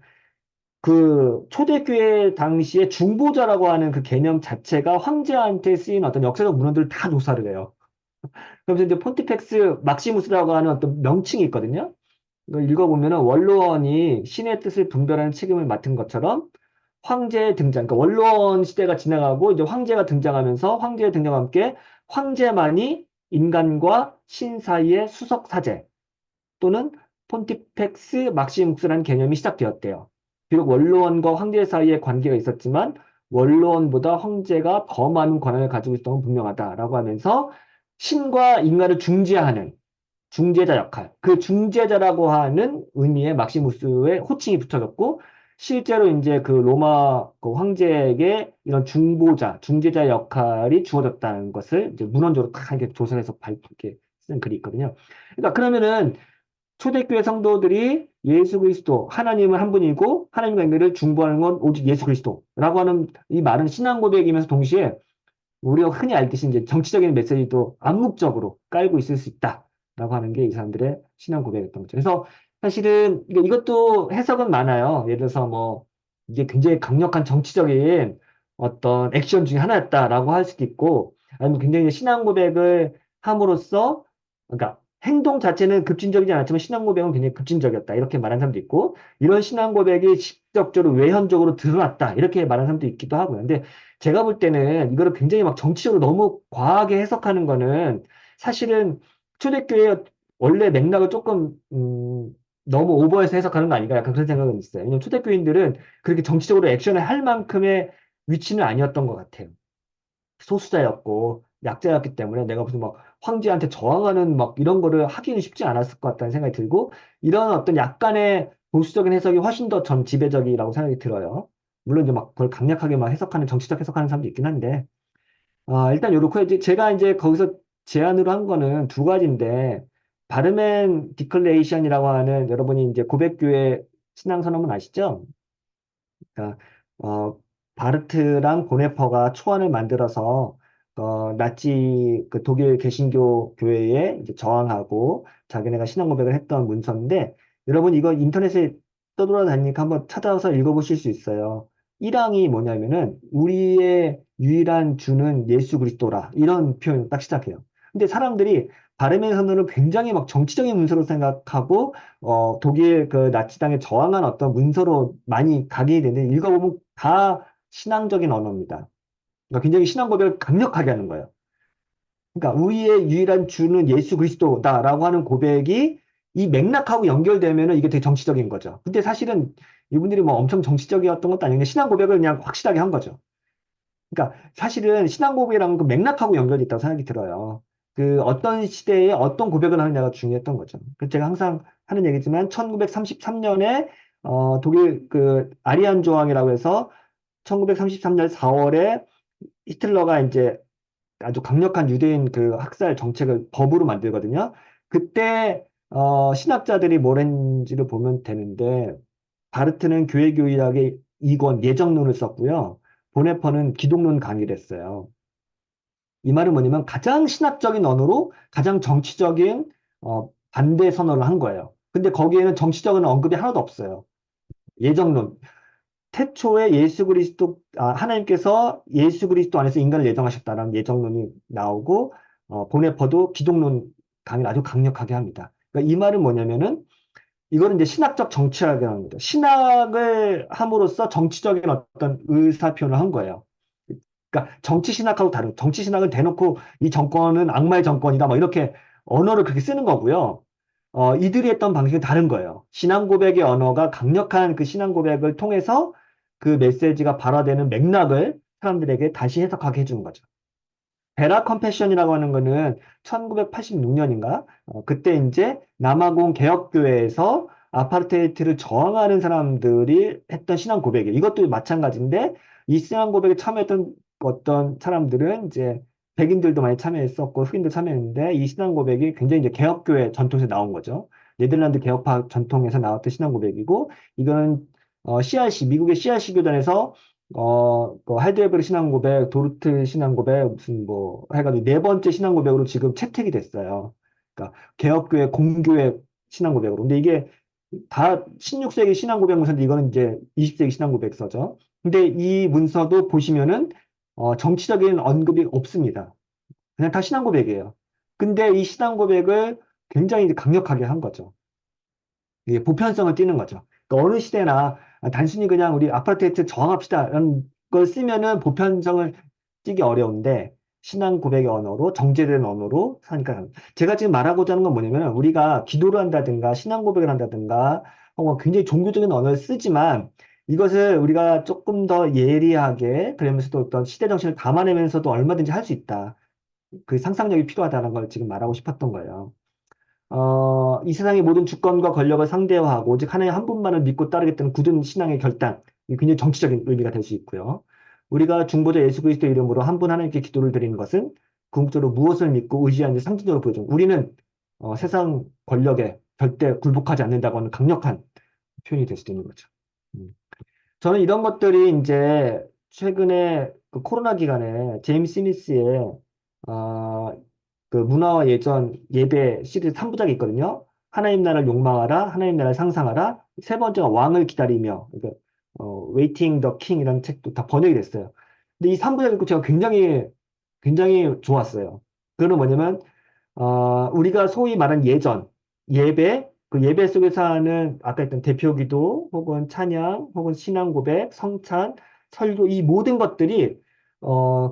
그 초대교회 당시에 중보자라고 하는 그 개념 자체가 황제한테 쓰인 어떤 역사적 문헌들을 다 조사를 해요. 그래서 이제 폰티펙스 막시무스라고 하는 어떤 명칭이 있거든요. 이걸 읽어보면은 원로원이 신의 뜻을 분별하는 책임을 맡은 것처럼 황제의 등장, 그러니까 원로원 시대가 지나가고 이제 황제가 등장하면서 황제의 등장과 함께 황제만이 인간과 신 사이의 수석 사제 또는 폰티펙스 막시무스라는 개념이 시작되었대요. 비록 원로원과 황제 사이의 관계가 있었지만 원로원보다 황제가 더 많은 권한을 가지고 있었던 건 분명하다라고 하면서 신과 인간을 중재하는 중재자 역할, 그 중재자라고 하는 의미의 막시무스의 호칭이 붙여졌고, 실제로 이제 그 로마 그 황제에게 이런 중보자, 중재자 역할이 주어졌다는 것을 이제 문헌적으로 다 이렇게 조사해서 이렇게 쓴 글이 있거든요. 그러니까 그러면은 초대교회 성도들이 예수 그리스도, 하나님은 한 분이고 하나님과 관계를 중보하는 건 오직 예수 그리스도라고 하는 이 말은 신앙 고백이면서 동시에 우리가 흔히 알듯이 이제 정치적인 메시지도 암묵적으로 깔고 있을 수 있다라고 하는 게 이 사람들의 신앙 고백이었던 거죠. 그래서 사실은 이것도 해석은 많아요. 예를 들어서 뭐 이게 굉장히 강력한 정치적인 어떤 액션 중에 하나였다라고 할 수도 있고, 아니면 굉장히 신앙 고백을 함으로써, 그러니까 행동 자체는 급진적이지 않았지만 신앙 고백은 굉장히 급진적이었다 이렇게 말하는 사람도 있고, 이런 신앙 고백이 직접적으로 외현적으로 드러났다 이렇게 말하는 사람도 있기도 하고요. 근데 제가 볼 때는 이거를 굉장히 막 정치적으로 너무 과하게 해석하는 거는 사실은 초대교회의 원래 맥락을 조금 너무 오버해서 해석하는 거 아닌가 약간 그런 생각은 있어요. 왜냐면 초대교인들은 그렇게 정치적으로 액션을 할 만큼의 위치는 아니었던 것 같아요. 소수자였고 약자였기 때문에 내가 무슨 막 황제한테 저항하는 막 이런 거를 하기는 쉽지 않았을 것 같다는 생각이 들고, 이런 어떤 약간의 보수적인 해석이 훨씬 더 전 지배적이라고 생각이 들어요. 물론 이제 막 그걸 강력하게 막 해석하는 정치적 해석하는 사람도 있긴 한데, 일단 요렇고 이제 제가 이제 거기서 제안으로 한 거는 두 가지인데, 바르멘 디클레이션이라고 하는, 여러분이 이제 고백교회 신앙선언문 아시죠? 그러니까 바르트랑 보네퍼가 초안을 만들어서 나치 그 독일 개신교 교회에 이제 저항하고 자기네가 신앙 고백을 했던 문서인데, 여러분 이거 인터넷에 떠돌아다니니까 한번 찾아서 읽어보실 수 있어요. 1항이 뭐냐면은 우리의 유일한 주는 예수 그리스도라 이런 표현 딱 시작해요. 근데 사람들이 바르멘 선언을 굉장히 막 정치적인 문서로 생각하고 독일 그 나치당에 저항한 어떤 문서로 많이 각인이 되는데, 읽어보면 다 신앙적인 언어입니다. 그러니까 굉장히 신앙 고백을 강력하게 하는 거예요. 그러니까 우리의 유일한 주는 예수 그리스도다라고 하는 고백이 이 맥락하고 연결되면은 이게 되게 정치적인 거죠. 근데 사실은 이분들이 뭐 엄청 정치적이었던 것도 아닌데 신앙 고백을 그냥 확실하게 한 거죠. 그러니까 사실은 신앙 고백이랑 그 맥락하고 연결이 있다고 생각이 들어요. 그 어떤 시대에 어떤 고백을 하느냐가 중요했던 거죠. 그래서 제가 항상 하는 얘기지만 1933년에 독일 그 아리안 조항이라고 해서 1933년 4월에 히틀러가 이제 아주 강력한 유대인 그 학살 정책을 법으로 만들거든요. 그때 신학자들이 뭘 했는지를 보면 되는데, 바르트는 교회교의학의 이권 예정론을 썼고요. 보네퍼는 기독론 강의를 했어요. 이 말은 뭐냐면 가장 신학적인 언어로 가장 정치적인 반대 선언을 한 거예요. 근데 거기에는 정치적인 언급이 하나도 없어요. 예정론. 태초에 예수 그리스도, 하나님께서 예수 그리스도 안에서 인간을 예정하셨다라는 예정론이 나오고, 보네퍼도 기독론 강의를 아주 강력하게 합니다. 그러니까 이 말은 뭐냐면은, 이거는 이제 신학적 정치학이라는 겁니다. 신학을 함으로써 정치적인 어떤 의사 표현을 한 거예요. 그러니까 정치 신학하고 다른, 정치 신학은 대놓고 이 정권은 악마의 정권이다, 뭐 이렇게 언어를 그렇게 쓰는 거고요. 이들이 했던 방식은 다른 거예요. 신앙 고백의 언어가 강력한 그 신앙 고백을 통해서 그 메시지가 발화되는 맥락을 사람들에게 다시 해석하게 해주는 거죠. 베라 컴패션이라고 하는 거는 1986년인가? 그때 이제 남아공 개혁교회에서 아파르테이트를 저항하는 사람들이 했던 신앙 고백이에요. 이것도 마찬가지인데, 이 신앙 고백에 참여했던 어떤 사람들은 이제 백인들도 많이 참여했었고 흑인도 참여했는데, 이 신앙 고백이 굉장히 이제 개혁교회 전통에서 나온 거죠. 네덜란드 개혁파 전통에서 나왔던 신앙 고백이고, 이거는 CRC, 미국의 CRC 교단에서 그 하이델베르 신앙고백, 도르트 신앙고백, 무슨 뭐, 해가지고 네 번째 신앙고백으로 지금 채택이 됐어요. 그러니까 개혁교회, 공교회 신앙고백으로. 근데 이게 다 16세기 신앙고백 문서인데 이거는 이제 20세기 신앙고백서죠. 근데 이 문서도 보시면은 정치적인 언급이 없습니다. 그냥 다 신앙고백이에요. 근데 이 신앙고백을 굉장히 이제 강력하게 한 거죠. 이게 보편성을 띠는 거죠. 그러니까 어느 시대나 단순히 그냥 우리 아파르테이트 저항합시다 이런 걸 쓰면은 보편성을 띠기 어려운데, 신앙 고백의 언어로 정제된 언어로 사니까, 제가 지금 말하고자 하는 건 뭐냐면 우리가 기도를 한다든가 신앙 고백을 한다든가 혹은 굉장히 종교적인 언어를 쓰지만, 이것을 우리가 조금 더 예리하게 그러면서도 어떤 시대 정신을 담아내면서도 얼마든지 할 수 있다. 그 상상력이 필요하다는 걸 지금 말하고 싶었던 거예요. 이 세상의 모든 주권과 권력을 상대화하고 오직 하나님 한 분만을 믿고 따르겠다는 굳은 신앙의 결단, 이 굉장히 정치적인 의미가 될 수 있고요. 우리가 중보자 예수 그리스도 이름으로 한 분 하나님께 기도를 드리는 것은 궁극적으로 무엇을 믿고 의지하는지 상징적으로 보여줍니다. 우리는 세상 권력에 절대 굴복하지 않는다고 하는 강력한 표현이 될 수도 있는 거죠. 음. 저는 이런 것들이 이제 최근에 그 코로나 기간에 제임스 스미스의 어, 그 문화와 예전 예배 시리즈 3부작이 있거든요. 하나님 나라를 욕망하라, 하나님 나라를 상상하라, 세 번째가 왕을 기다리며, 그러니까 Waiting the King이라는 책도 다 번역이 됐어요. 근데 이 3부작 읽고 제가 굉장히 좋았어요. 그거는 뭐냐면 우리가 소위 말한 예전, 예배, 그 예배 속에서 하는 아까 했던 대표기도 혹은 찬양 혹은 신앙 고백, 성찬, 설교 이 모든 것들이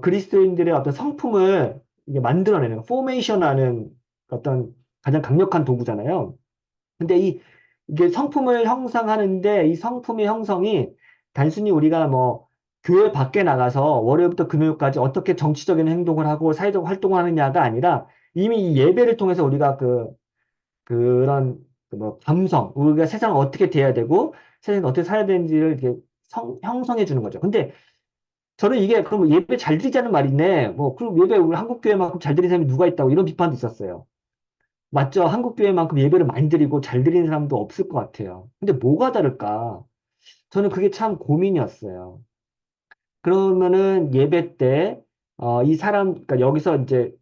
그리스도인들의 어떤 성품을 이게 만들어내는 포메이션하는 어떤 가장 강력한 도구잖아요. 근데 이게 성품을 형성하는데 이 성품의 형성이 단순히 우리가 뭐 교회 밖에 나가서 월요일부터 금요일까지 어떻게 정치적인 행동을 하고 사회적 활동을 하느냐가 아니라 이미 이 예배를 통해서 우리가 그런 그뭐 감성, 우리가 세상을 어떻게 대해야 되고 세상을 어떻게 살아야 되는지를 이렇게 형성해 주는 거죠. 근데 저는 이게 그럼 예배 잘 드리자는 말이네. 뭐 그럼 예배 우리 한국 교회만큼 잘 드리는 사람이 누가 있다고 이런 비판도 있었어요. 맞죠? 한국 교회만큼 예배를 많이 드리고 잘 드리는 사람도 없을 것 같아요. 근데 뭐가 다를까? 저는 그게 참 고민이었어요. 그러면은 예배 때, 이 사람, 그러니까 여기서 이제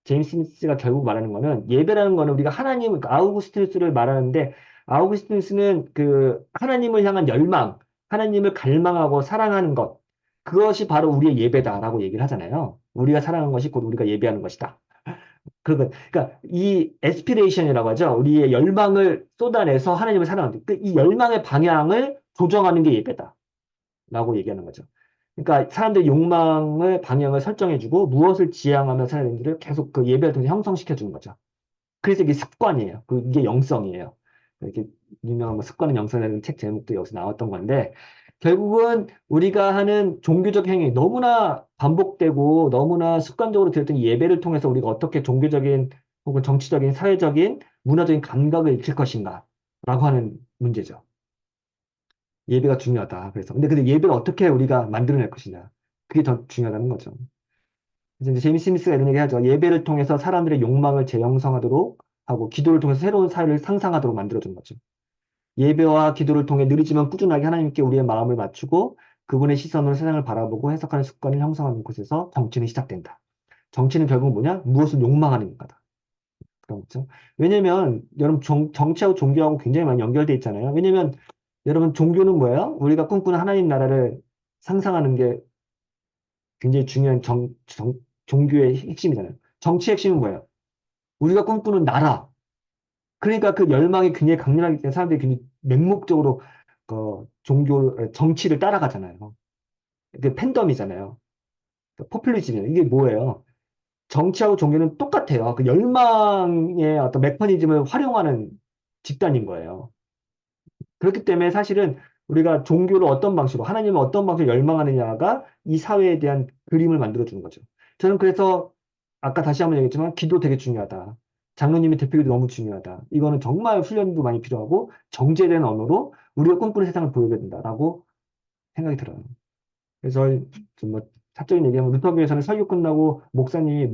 제임스 스미스가 결국 말하는 거는 예배라는 거는 우리가 하나님, 그러니까 아우구스티누스를 말하는데 아우구스티누스는 그 하나님을 향한 열망, 하나님을 갈망하고 사랑하는 것, 그것이 바로 우리의 예배다라고 얘기를 하잖아요. 우리가 사랑하는 것이 곧 우리가 예배하는 것이다. 그러니까 이 에스피레이션이라고 하죠. 우리의 열망을 쏟아내서 하나님을 사랑하는 이 열망의 방향을 조정하는 게 예배다라고 얘기하는 거죠. 그러니까 사람들의 욕망을 방향을 설정해주고 무엇을 지향하며 살아야 되는지를 계속 그 예배를 통해서 형성시켜 주는 거죠. 그래서 이게 습관이에요. 이게 영성이에요. 이렇게 유명한 뭐 습관은 영성이라는 책 제목도 여기서 나왔던 건데 결국은 우리가 하는 종교적 행위 너무나 반복되고 너무나 습관적으로 되었던 이 예배를 통해서 우리가 어떻게 종교적인 혹은 정치적인 사회적인 문화적인 감각을 익힐 것인가 라고 하는 문제죠. 예배가 중요하다. 근데 예배를 어떻게 우리가 만들어낼 것이냐. 그게 더 중요하다는 거죠. 그래서 이제 제임스 스미스가 이런 얘기 하죠. 예배를 통해서 사람들의 욕망을 재형성하도록 하고 기도를 통해서 새로운 사회를 상상하도록 만들어준 거죠. 예배와 기도를 통해 느리지만 꾸준하게 하나님께 우리의 마음을 맞추고 그분의 시선으로 세상을 바라보고 해석하는 습관을 형성하는 곳에서 정치는 시작된다. 정치는 결국 뭐냐? 무엇을 욕망하는 것이다. 그런 거죠. 왜냐면 여러분 정치하고 종교하고 굉장히 많이 연결돼 있잖아요. 왜냐면 여러분 종교는 뭐예요? 우리가 꿈꾸는 하나님 나라를 상상하는 게 굉장히 중요한 종교의 핵심이잖아요. 정치의 핵심은 뭐예요? 우리가 꿈꾸는 나라. 그러니까 그 열망이 굉장히 강렬하기 때문에 사람들이 굉장히 맹목적으로 정치를 따라가잖아요. 이게 팬덤이잖아요. 포퓰리즘이에요. 이게 뭐예요? 정치하고 종교는 똑같아요. 그 열망의 어떤 메커니즘을 활용하는 집단인 거예요. 그렇기 때문에 사실은 우리가 종교를 어떤 방식으로, 하나님을 어떤 방식으로 열망하느냐가 이 사회에 대한 그림을 만들어주는 거죠. 저는 그래서 아까 다시 한번 얘기했지만 기도 되게 중요하다. 장로님의 대표기도 너무 중요하다. 이거는 정말 훈련도 많이 필요하고 정제된 언어로 우리가 꿈꾸는 세상을 보여야 된다라고 생각이 들어요. 그래서 좀뭐 사적인 얘기하면 루터교에서는 설교 끝나고 목사님이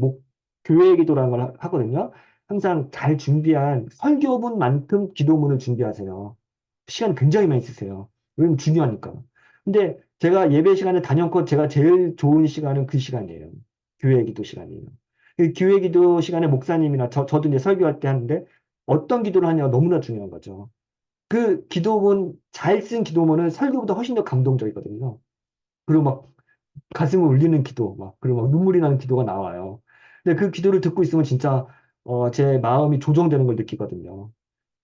교회 기도라는 걸 하거든요. 항상 잘 준비한 설교문만큼 기도문을 준비하세요. 시간 굉장히 많이 쓰세요. 왜냐면 중요하니까. 근데 제가 예배 시간에 단연코 제가 제일 좋은 시간은 그 시간이에요. 교회 기도 시간이에요. 그 교회 기도 시간에 목사님이나 저도 이제 설교할 때 하는데 어떤 기도를 하냐가 너무나 중요한 거죠. 그 기도문, 잘 쓴 기도문은 설교보다 훨씬 더 감동적이거든요. 그리고 막 가슴을 울리는 기도, 그리고 막 눈물이 나는 기도가 나와요. 근데 그 기도를 듣고 있으면 진짜, 제 마음이 조정되는 걸 느끼거든요.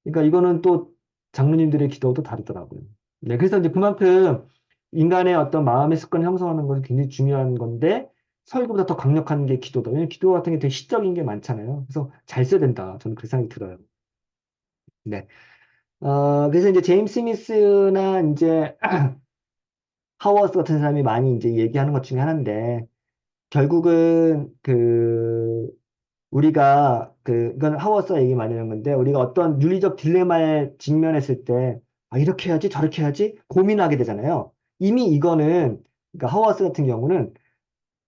그러니까 이거는 또 장로님들의 기도도 다르더라고요. 네, 그래서 이제 그만큼 인간의 어떤 마음의 습관을 형성하는 것은 굉장히 중요한 건데, 설교보다 더 강력한 게 기도다. 왜냐면 기도 같은 게 되게 시적인 게 많잖아요. 그래서 잘 써야 된다. 저는 그 생각이 들어요. 네. 그래서 이제 제임스 스미스나 이제 하워스 같은 사람이 많이 이제 얘기하는 것 중에 하나인데, 결국은 우리가 이건 하워스가 얘기 많이 하는 건데 우리가 어떤 윤리적 딜레마에 직면했을 때 이렇게 해야지 저렇게 해야지 고민하게 되잖아요. 이미 이거는 그러니까 하워스 같은 경우는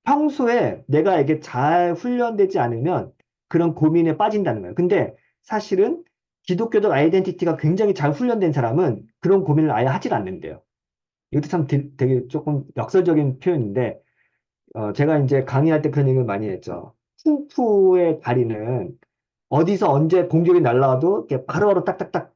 평소에 내가 이게 잘 훈련되지 않으면 그런 고민에 빠진다는 거예요. 근데 사실은 기독교적 아이덴티티가 굉장히 잘 훈련된 사람은 그런 고민을 아예 하질 않는데요. 이것도 참 되게 조금 역설적인 표현인데, 제가 이제 강의할 때 그런 얘기를 많이 했죠. 쿵푸의 다리는 어디서 언제 공격이 날라와도 이렇게 바로바로 딱딱딱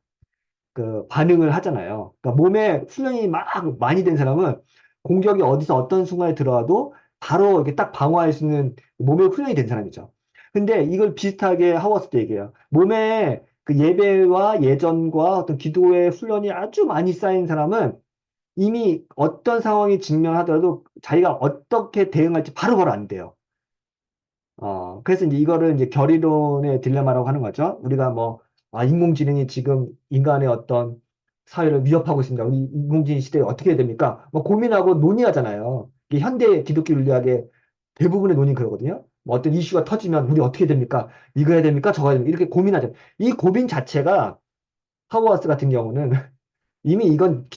그 반응을 하잖아요. 그러니까 몸에 훈련이 막 많이 된 사람은 공격이 어디서 어떤 순간에 들어와도 바로 이렇게 딱 방어할 수 있는 몸에 훈련이 된 사람이죠. 근데 이걸 비슷하게 하워스도 얘기해요. 몸에 그 예배와 예전과 어떤 기도의 훈련이 아주 많이 쌓인 사람은 이미 어떤 상황이 직면하더라도 자기가 어떻게 대응할지 바로바로 안 돼요. 그래서 이제 이거를 이제 결의론의 딜레마라고 하는 거죠. 우리가 뭐, 인공지능이 지금 인간의 어떤 사회를 위협하고 있습니다. 우리 인공지능 시대에 어떻게 해야 됩니까? 뭐 고민하고 논의하잖아요. 이게 현대 기독교 윤리학의 대부분의 논의 그러거든요. 뭐 어떤 이슈가 터지면 우리 어떻게 해야 됩니까? 이거 해야 됩니까? 저거 해야 됩니까? 이렇게 고민하죠. 이 고민 자체가 하워스 같은 경우는 이미 이건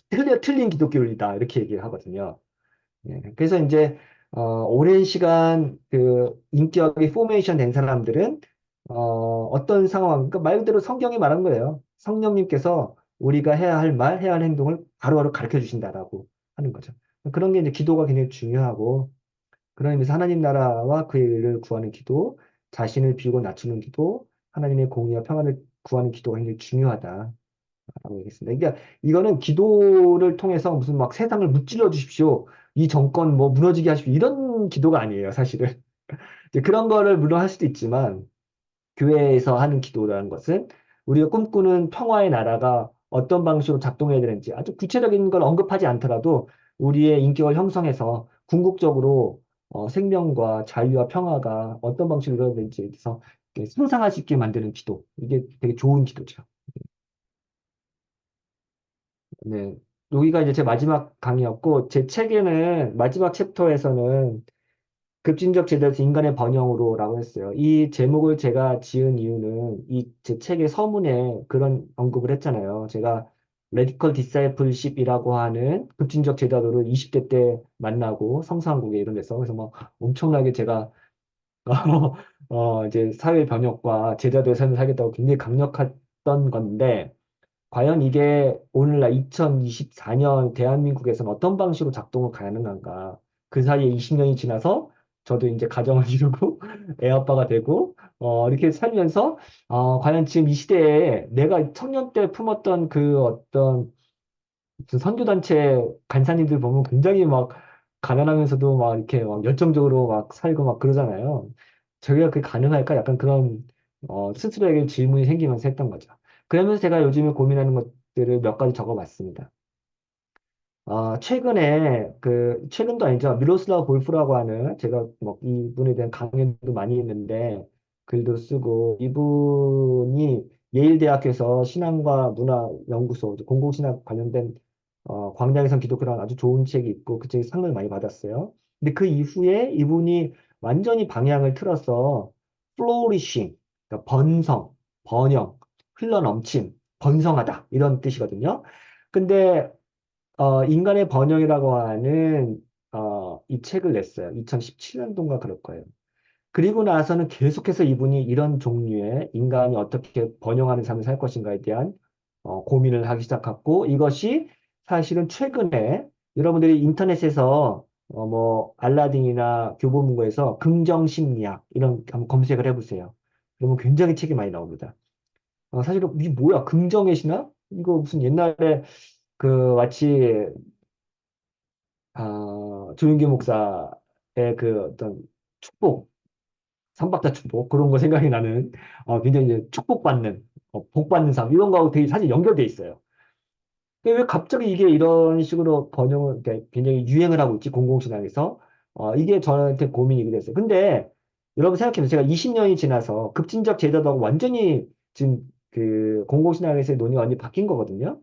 틀린 기독교 윤리다. 이렇게 얘기를 하거든요. 예, 그래서 이제 오랜 시간 그 인격이 포메이션 된 사람들은 어떤 상황, 그러니까 말 그대로 성경이 말한 거예요. 성령님께서 우리가 해야 할 말, 해야 할 행동을 바로바로 가르쳐 주신다라고 하는 거죠. 그런 게 이제 기도가 굉장히 중요하고 그런 의미에서 하나님 나라와 그 일을 구하는 기도, 자신을 비우고 낮추는 기도, 하나님의 공의와 평안을 구하는 기도가 굉장히 중요하다. 라고 얘기했습니다. 그러니까 이거는 기도를 통해서 무슨 막 세상을 무찔러 주십시오. 이 정권 뭐 무너지게 하십시오. 이런 기도가 아니에요, 사실은. 이제 그런 거를 물론 할 수도 있지만 교회에서 하는 기도라는 것은 우리가 꿈꾸는 평화의 나라가 어떤 방식으로 작동해야 되는지 아주 구체적인 걸 언급하지 않더라도 우리의 인격을 형성해서 궁극적으로 생명과 자유와 평화가 어떤 방식으로 이루어야 되는지에 대해서 이렇게 상상할 수 있게 만드는 기도. 이게 되게 좋은 기도죠. 네. 여기가 이제 제 마지막 강의였고, 제 책에는 마지막 챕터에서는 급진적 제도에서 인간의 번영으로라고 했어요. 이 제목을 제가 지은 이유는 이 제 책의 서문에 그런 언급을 했잖아요. 제가 레디컬 디사이플십이라고 하는 급진적 제자도를 20대 때 만나고 성서한국에 이런 데서 그래서 뭐 엄청나게 제가 이제 사회 변혁과 제자도의 삶을 살겠다고 굉장히 강력했던 건데 과연 이게 오늘날 2024년 대한민국에서는 어떤 방식으로 작동을 가능한가? 그 사이에 20년이 지나서 저도 이제 가정을 이루고 애 아빠가 되고 이렇게 살면서 과연 지금 이 시대에 내가 청년 때 품었던 그 어떤 무슨 선교단체 간사님들 보면 굉장히 막 가난하면서도 막 이렇게 막 열정적으로 막 살고 막 그러잖아요. 저희가 그게 가능할까? 약간 그런 스스로에게 질문이 생기면서 했던 거죠. 그러면서 제가 요즘에 고민하는 것들을 몇 가지 적어봤습니다. 최근에 최근도 아니죠. 미로슬라브 볼프라고 하는 제가 뭐 이분에 대한 강연도 많이 했는데 글도 쓰고 이분이 예일대학교에서 신앙과 문화 연구소 공공신학 관련된 광장에선 기독교라는 아주 좋은 책이 있고 그 책이 상을 많이 받았어요. 근데 그 이후에 이분이 완전히 방향을 틀어서 flourishing, 그러니까 번성, 번영, 흘러넘침, 번성하다 이런 뜻이거든요. 근데 인간의 번영이라고 하는 이 책을 냈어요. 2017년도인가 그럴 거예요. 그리고 나서는 계속해서 이분이 이런 종류의 인간이 어떻게 번영하는 삶을 살 것인가에 대한 고민을 하기 시작했고 이것이 사실은 최근에 여러분들이 인터넷에서 뭐 알라딘이나 교보문고에서 긍정심리학 이런 한번 검색을 해보세요. 그러면 굉장히 책이 많이 나옵니다. 사실은 이게 뭐야? 긍정의 신학? 이거 무슨 옛날에 그 마치 조윤기 목사의 그 어떤 축복, 삼박자 축복, 그런 거 생각이 나는, 굉장히 이제 축복받는, 복받는 삶, 이런 거하고 되게 사실 연결돼 있어요. 근데 왜 갑자기 이게 이런 식으로 번영을, 이렇게 굉장히 유행을 하고 있지, 공공신학에서? 이게 저한테 고민이 됐어요. 근데 여러분 생각해보세요. 제가 20년이 지나서 급진적 제도하고 완전히 지금 그 공공신학에서의 논의가 완전히 바뀐 거거든요.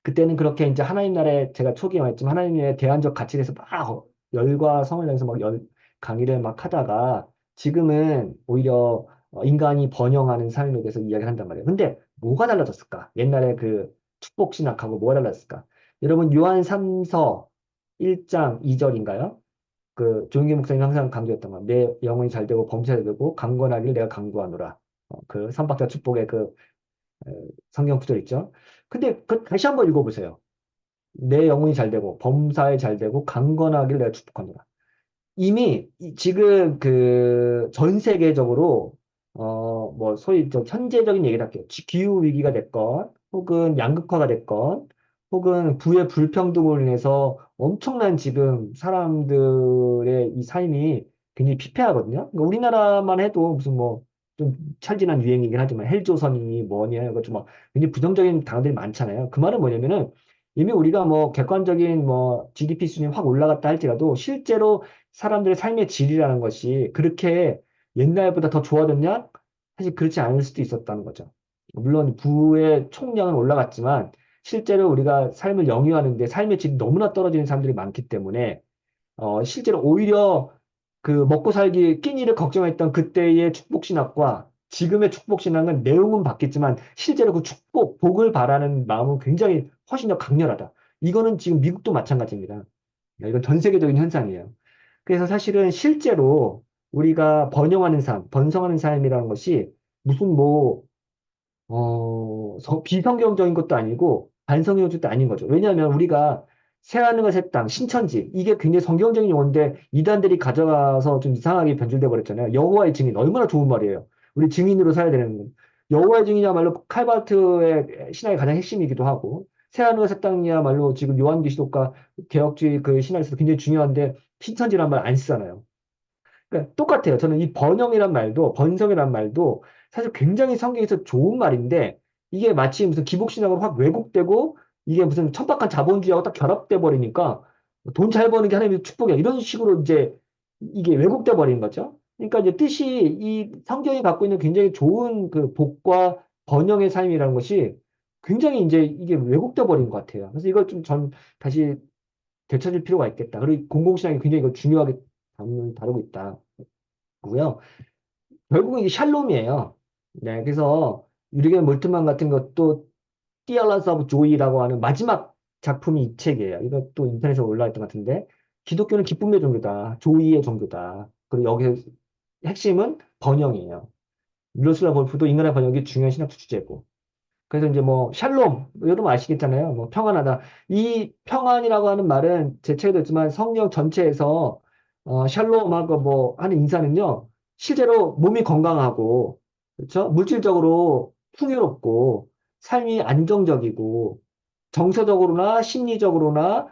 그때는 그렇게 이제 하나님 나라에 제가 초기에 말했지만 하나님의 대안적 가치에 대해서 막 열과 성을 내서 막 강의를 막 하다가 지금은 오히려 인간이 번영하는 삶에 대해서 이야기를 한단 말이에요. 근데 뭐가 달라졌을까? 옛날에 그 축복 신학하고 뭐가 달라졌을까? 여러분 요한 3서 1장 2절인가요? 그 조용기 목사님 항상 강조했던 거. 내 영혼이 잘 되고 범사에 되고 강건하길 내가 강구하노라. 그 삼박자 축복의 그 성경 구절 있죠. 근데 그 다시 한번 읽어보세요. 내 영혼이 잘 되고 범사에 잘 되고 강건하길 내가 축복합니다. 이미 지금 그 전 세계적으로 뭐 소위 저 현재적인 얘기를 할게요. 기후 위기가 됐건 혹은 양극화가 됐건 혹은 부의 불평등으로 인해서 엄청난 지금 사람들의 이 삶이 굉장히 피폐하거든요. 그러니까 우리나라만 해도 무슨 뭐 좀 찰진한 유행이긴 하지만 헬조선이니 뭐냐 이거 좀 막 굉장히 부정적인 단어들이 많잖아요. 그 말은 뭐냐면은 이미 우리가 뭐 객관적인 뭐 GDP 수준이 확 올라갔다 할지라도 실제로 사람들의 삶의 질이라는 것이 그렇게 옛날보다 더 좋아졌냐? 사실 그렇지 않을 수도 있었다는 거죠. 물론 부의 총량은 올라갔지만 실제로 우리가 삶을 영위하는데 삶의 질이 너무나 떨어지는 사람들이 많기 때문에 실제로 오히려 그 먹고 살기 끼니를 걱정했던 그때의 축복신학과 지금의 축복신학은 내용은 바뀌었지만 실제로 그 축복, 복을 바라는 마음은 굉장히 훨씬 더 강렬하다. 이거는 지금 미국도 마찬가지입니다. 이건 전 세계적인 현상이에요. 그래서 사실은 실제로 우리가 번영하는 삶, 번성하는 삶이라는 것이 무슨 뭐, 비성경적인 것도 아니고 반성경적인 것도 아닌 거죠. 왜냐하면 우리가 새하늘과 새 땅, 신천지, 이게 굉장히 성경적인 용어인데 이단들이 가져가서 좀 이상하게 변질돼 버렸잖아요. 여호와의 증인, 얼마나 좋은 말이에요. 우리 증인으로 살아야 되는 거. 여호와의 증인이야말로 칼바르트의 신학의 가장 핵심이기도 하고 새하늘과 새 땅이야말로 지금 요한계시록과 개혁주의 그 신학에서 굉장히 중요한데 신천지란 말 안 쓰잖아요. 그러니까 똑같아요. 저는 이 번영이란 말도, 번성이란 말도 사실 굉장히 성경에서 좋은 말인데 이게 마치 무슨 기복신학으로 확 왜곡되고 이게 무슨 천박한 자본주의하고 딱 결합돼 버리니까 돈 잘 버는 게 하나님의 축복이야. 이런 식으로 이제 이게 왜곡돼 버린 거죠. 그러니까 이제 뜻이 이 성경이 갖고 있는 굉장히 좋은 그 복과 번영의 삶이라는 것이 굉장히 이제 이게 왜곡돼 버린 것 같아요. 그래서 이걸 좀 전 다시 되찾을 필요가 있겠다. 그리고 공공신학이 굉장히 이걸 중요하게 다루고 있다. 고요. 결국은 이게 샬롬이에요. 네, 그래서 유리겐 몰트만 같은 것도 띠알라스 오브 조이라고 하는 마지막 작품이 이 책이에요. 이것도 인터넷에 올라왔던 것 같은데 기독교는 기쁨의 종교다. 조이의 종교다. 그리고 여기 핵심은 번영이에요. 밀로슬라 볼프도 인간의 번영이 중요한 신학적 주제고. 그래서 이제 뭐 샬롬 여러분 아시겠잖아요. 뭐 평안하다. 이 평안이라고 하는 말은 제 책에도 있지만 성경 전체에서 샬롬하고 뭐 하는 인사는요. 실제로 몸이 건강하고 그렇죠? 물질적으로 풍요롭고 삶이 안정적이고 정서적으로나 심리적으로나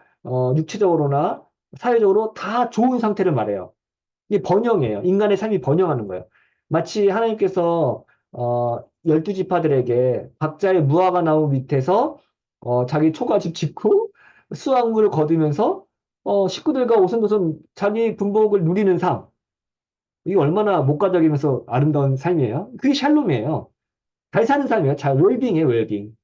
육체적으로나 사회적으로 다 좋은 상태를 말해요. 이게 번영이에요. 인간의 삶이 번영하는 거예요. 마치 하나님께서 12지파들에게 각자의 무화과 나무 밑에서 자기 초가집 짓고 수확물을 거두면서 식구들과 오손도손 자기 분복을 누리는 삶. 이게 얼마나 목가적이면서 아름다운 삶이에요. 그게 샬롬이에요. 잘 사는 삶이에요. 잘 웰빙이에요, 웰빙.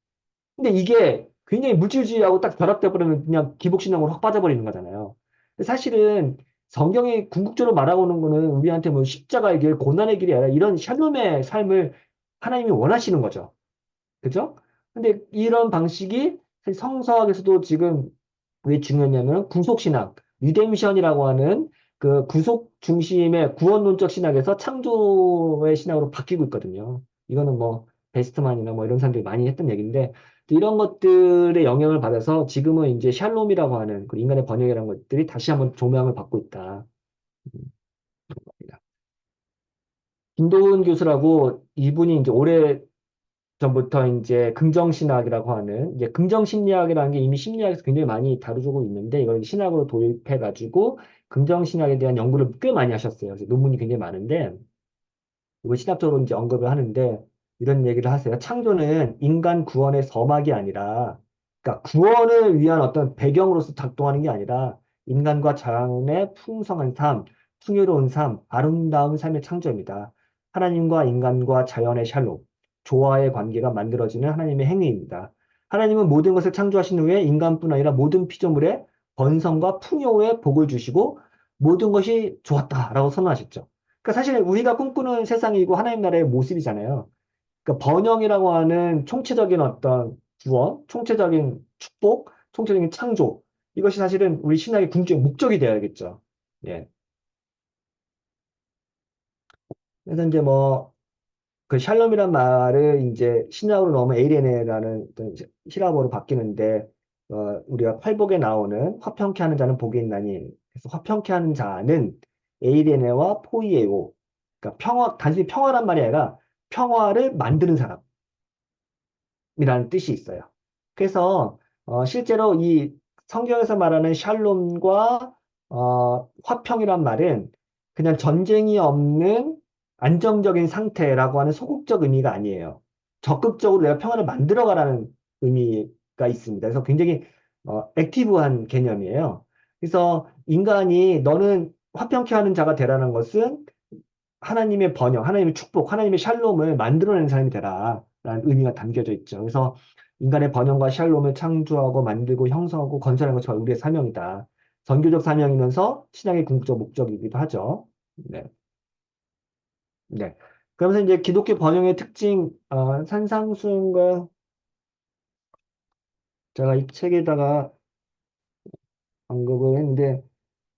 근데 이게 굉장히 물질주의하고 딱 결합돼 버리면 그냥 기복신앙으로 확 빠져버리는 거잖아요. 근데 사실은 성경이 궁극적으로 말하고 있는 거는 우리한테 뭐 십자가의 길, 고난의 길이 아니라 이런 샬롬의 삶을 하나님이 원하시는 거죠. 그죠? 근데 이런 방식이 사실 성서학에서도 지금 왜 중요했냐면 구속신학, 리뎀션이라고 하는 그 구속 중심의 구원론적 신학에서 창조의 신학으로 바뀌고 있거든요. 이거는 뭐 베스트만이나 뭐 이런 사람들이 많이 했던 얘기인데 또 이런 것들의 영향을 받아서 지금은 이제 샬롬이라고 하는 그 인간의 번영이라는 것들이 다시 한번 조명을 받고 있다. 김도훈 교수라고 이분이 이제 오래 전부터 이제 긍정신학이라고 하는 이제 긍정심리학이라는 게 이미 심리학에서 굉장히 많이 다루고 있는데 이걸 신학으로 도입해가지고 긍정신학에 대한 연구를 꽤 많이 하셨어요. 그래서 논문이 굉장히 많은데 이걸 신학적으로 이제 언급을 하는데 이런 얘기를 하세요. 창조는 인간 구원의 서막이 아니라 그러니까 구원을 위한 어떤 배경으로서 작동하는 게 아니라 인간과 자연의 풍성한 삶, 풍요로운 삶, 아름다운 삶의 창조입니다. 하나님과 인간과 자연의 샬롬, 조화의 관계가 만들어지는 하나님의 행위입니다. 하나님은 모든 것을 창조하신 후에 인간뿐 아니라 모든 피조물에 번성과 풍요의 복을 주시고 모든 것이 좋았다라고 선언하셨죠. 그러니까 사실 우리가 꿈꾸는 세상이고 하나님 나라의 모습이잖아요. 그러니까 번영이라고 하는 총체적인 어떤 구원, 총체적인 축복, 총체적인 창조. 이것이 사실은 우리 신학의 궁극적 목적이 되어야겠죠. 예. 그래서 이제 뭐 그 샬롬이란 말을 이제 신약으로 넣으면 에이레네라는 어떤 히라보로 바뀌는데, 우리가 팔복에 나오는 화평케 하는 자는 복이 있나니, 그래서 화평케 하는 자는 에이레네와 포이에오, 그러니까 평화, 단순히 평화란 말이 아니라 평화를 만드는 사람이라는 뜻이 있어요. 그래서 실제로 이 성경에서 말하는 샬롬과 화평이란 말은 그냥 전쟁이 없는 안정적인 상태라고 하는 소극적 의미가 아니에요. 적극적으로 내가 평화를 만들어가라는 의미가 있습니다. 그래서 굉장히 액티브한 개념이에요. 그래서 인간이 너는 화평케 하는 자가 되라는 것은 하나님의 번영, 하나님의 축복, 하나님의 샬롬을 만들어내는 사람이 되라 라는 의미가 담겨져 있죠. 그래서 인간의 번영과 샬롬을 창조하고 만들고 형성하고 건설하는 것이 바로 우리의 사명이다. 선교적 사명이면서 신앙의 궁극적 목적이기도 하죠. 네. 네. 그러면서 이제 기독교 번영의 특징, 산상수훈과 제가 이 책에다가 언급을 했는데,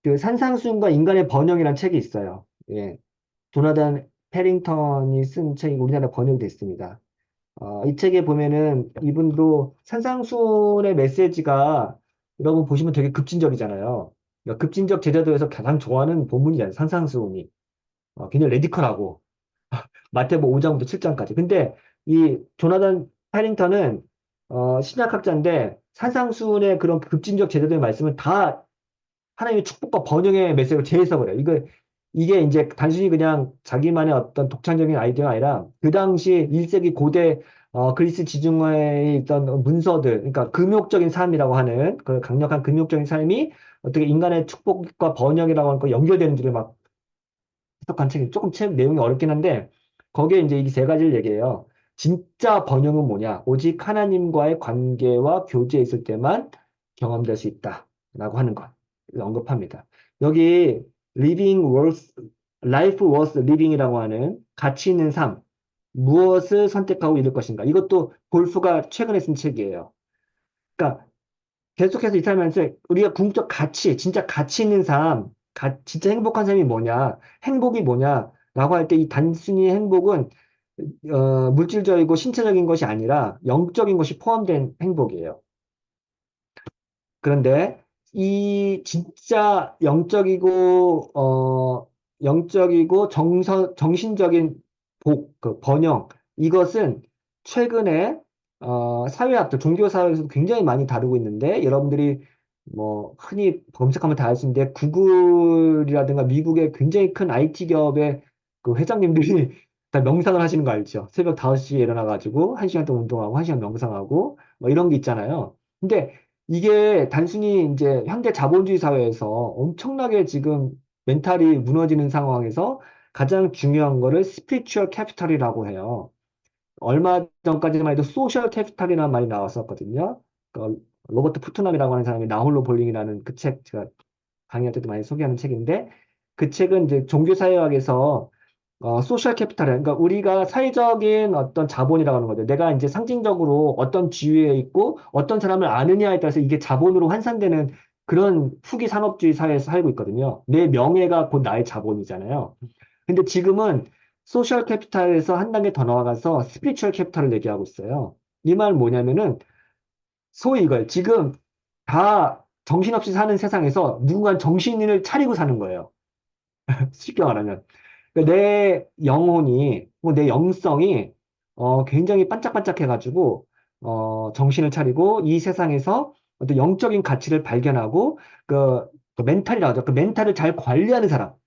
그 산상수훈과 인간의 번영이라는 책이 있어요. 예. 조나단 패링턴이 쓴 책이 우리나라 번역이 됐습니다. 이 책에 보면은 이분도 산상수훈의 메시지가 여러분 보시면 되게 급진적이잖아요. 그러니까 급진적 제자도에서 가장 좋아하는 본문이잖아요. 산상수훈이. 굉장히 레디컬하고 마태복음 5장부터 7장까지. 근데 이 조나단 패링턴은 신약학자인데 산상수훈의 그런 급진적 제자도의 말씀은 다 하나님의 축복과 번영의 메시지를 재해석을 해요. 이게 이제 단순히 그냥 자기만의 어떤 독창적인 아이디어가 아니라 그 당시 1세기 고대 그리스 지중화에 있던 문서들, 그러니까 금욕적인 삶이라고 하는 그 강력한 금욕적인 삶이 어떻게 인간의 축복과 번영이라고 하는 거 연결되는지를 막 해석한 책이 조금 책 내용이 어렵긴 한데 거기에 이제 이 세 가지를 얘기해요. 진짜 번영은 뭐냐? 오직 하나님과의 관계와 교제에 있을 때만 경험될 수 있다라고 하는 것 언급합니다. 여기 living worth, life worth living이라고 하는 가치 있는 삶, 무엇을 선택하고 이룰 것인가? 이것도 골프가 최근에 쓴 책이에요. 그러니까 계속해서 이 사람한테 우리가 궁극적 가치, 진짜 가치 있는 삶, 진짜 행복한 삶이 뭐냐, 행복이 뭐냐라고 할 때 이 단순히 행복은 물질적이고 신체적인 것이 아니라 영적인 것이 포함된 행복이에요. 그런데 이 진짜 영적이고 정신적인 그 번영, 이것은 최근에 사회학者, 종교사회에서도 굉장히 많이 다루고 있는데, 여러분들이 뭐 흔히 검색하면 다 알 수 있는데, 구글이라든가 미국의 굉장히 큰 IT 기업의 그 회장님들이 다 명상을 하시는 거 알죠? 새벽 5시에 일어나가지고 1시간 동안 운동하고 1시간 명상하고 뭐 이런 게 있잖아요. 근데 이게 단순히 이제 현대 자본주의 사회에서 엄청나게 지금 멘탈이 무너지는 상황에서 가장 중요한 거를 스피리추얼 캐피탈이라고 해요. 얼마 전까지만 해도 소셜 캐피탈이라는 말이 나왔었거든요. 로버트 푸트넘이라고 하는 사람이 나홀로 볼링이라는 그 책, 제가 강의할 때도 많이 소개하는 책인데, 그 책은 이제 종교사회학에서 소셜 캐피탈, 그러니까 우리가 사회적인 어떤 자본이라고 하는 거죠. 내가 이제 상징적으로 어떤 지위에 있고 어떤 사람을 아느냐에 따라서 이게 자본으로 환산되는 그런 후기 산업주의 사회에서 살고 있거든요. 내 명예가 곧 나의 자본이잖아요. 근데 지금은 소셜 캐피탈에서 한 단계 더 나아가서 스피리추얼 캐피탈을 얘기하고 있어요. 이 말은 뭐냐면은 소위 이걸 지금 다 정신없이 사는 세상에서 누군가 정신을 차리고 사는 거예요. 쉽게 말하면. 그러니까 내 영혼이, 내 영성이, 굉장히 반짝반짝해가지고, 정신을 차리고 이 세상에서 어떤 영적인 가치를 발견하고, 그 멘탈이라고 하죠. 그 멘탈을 잘 관리하는 사람이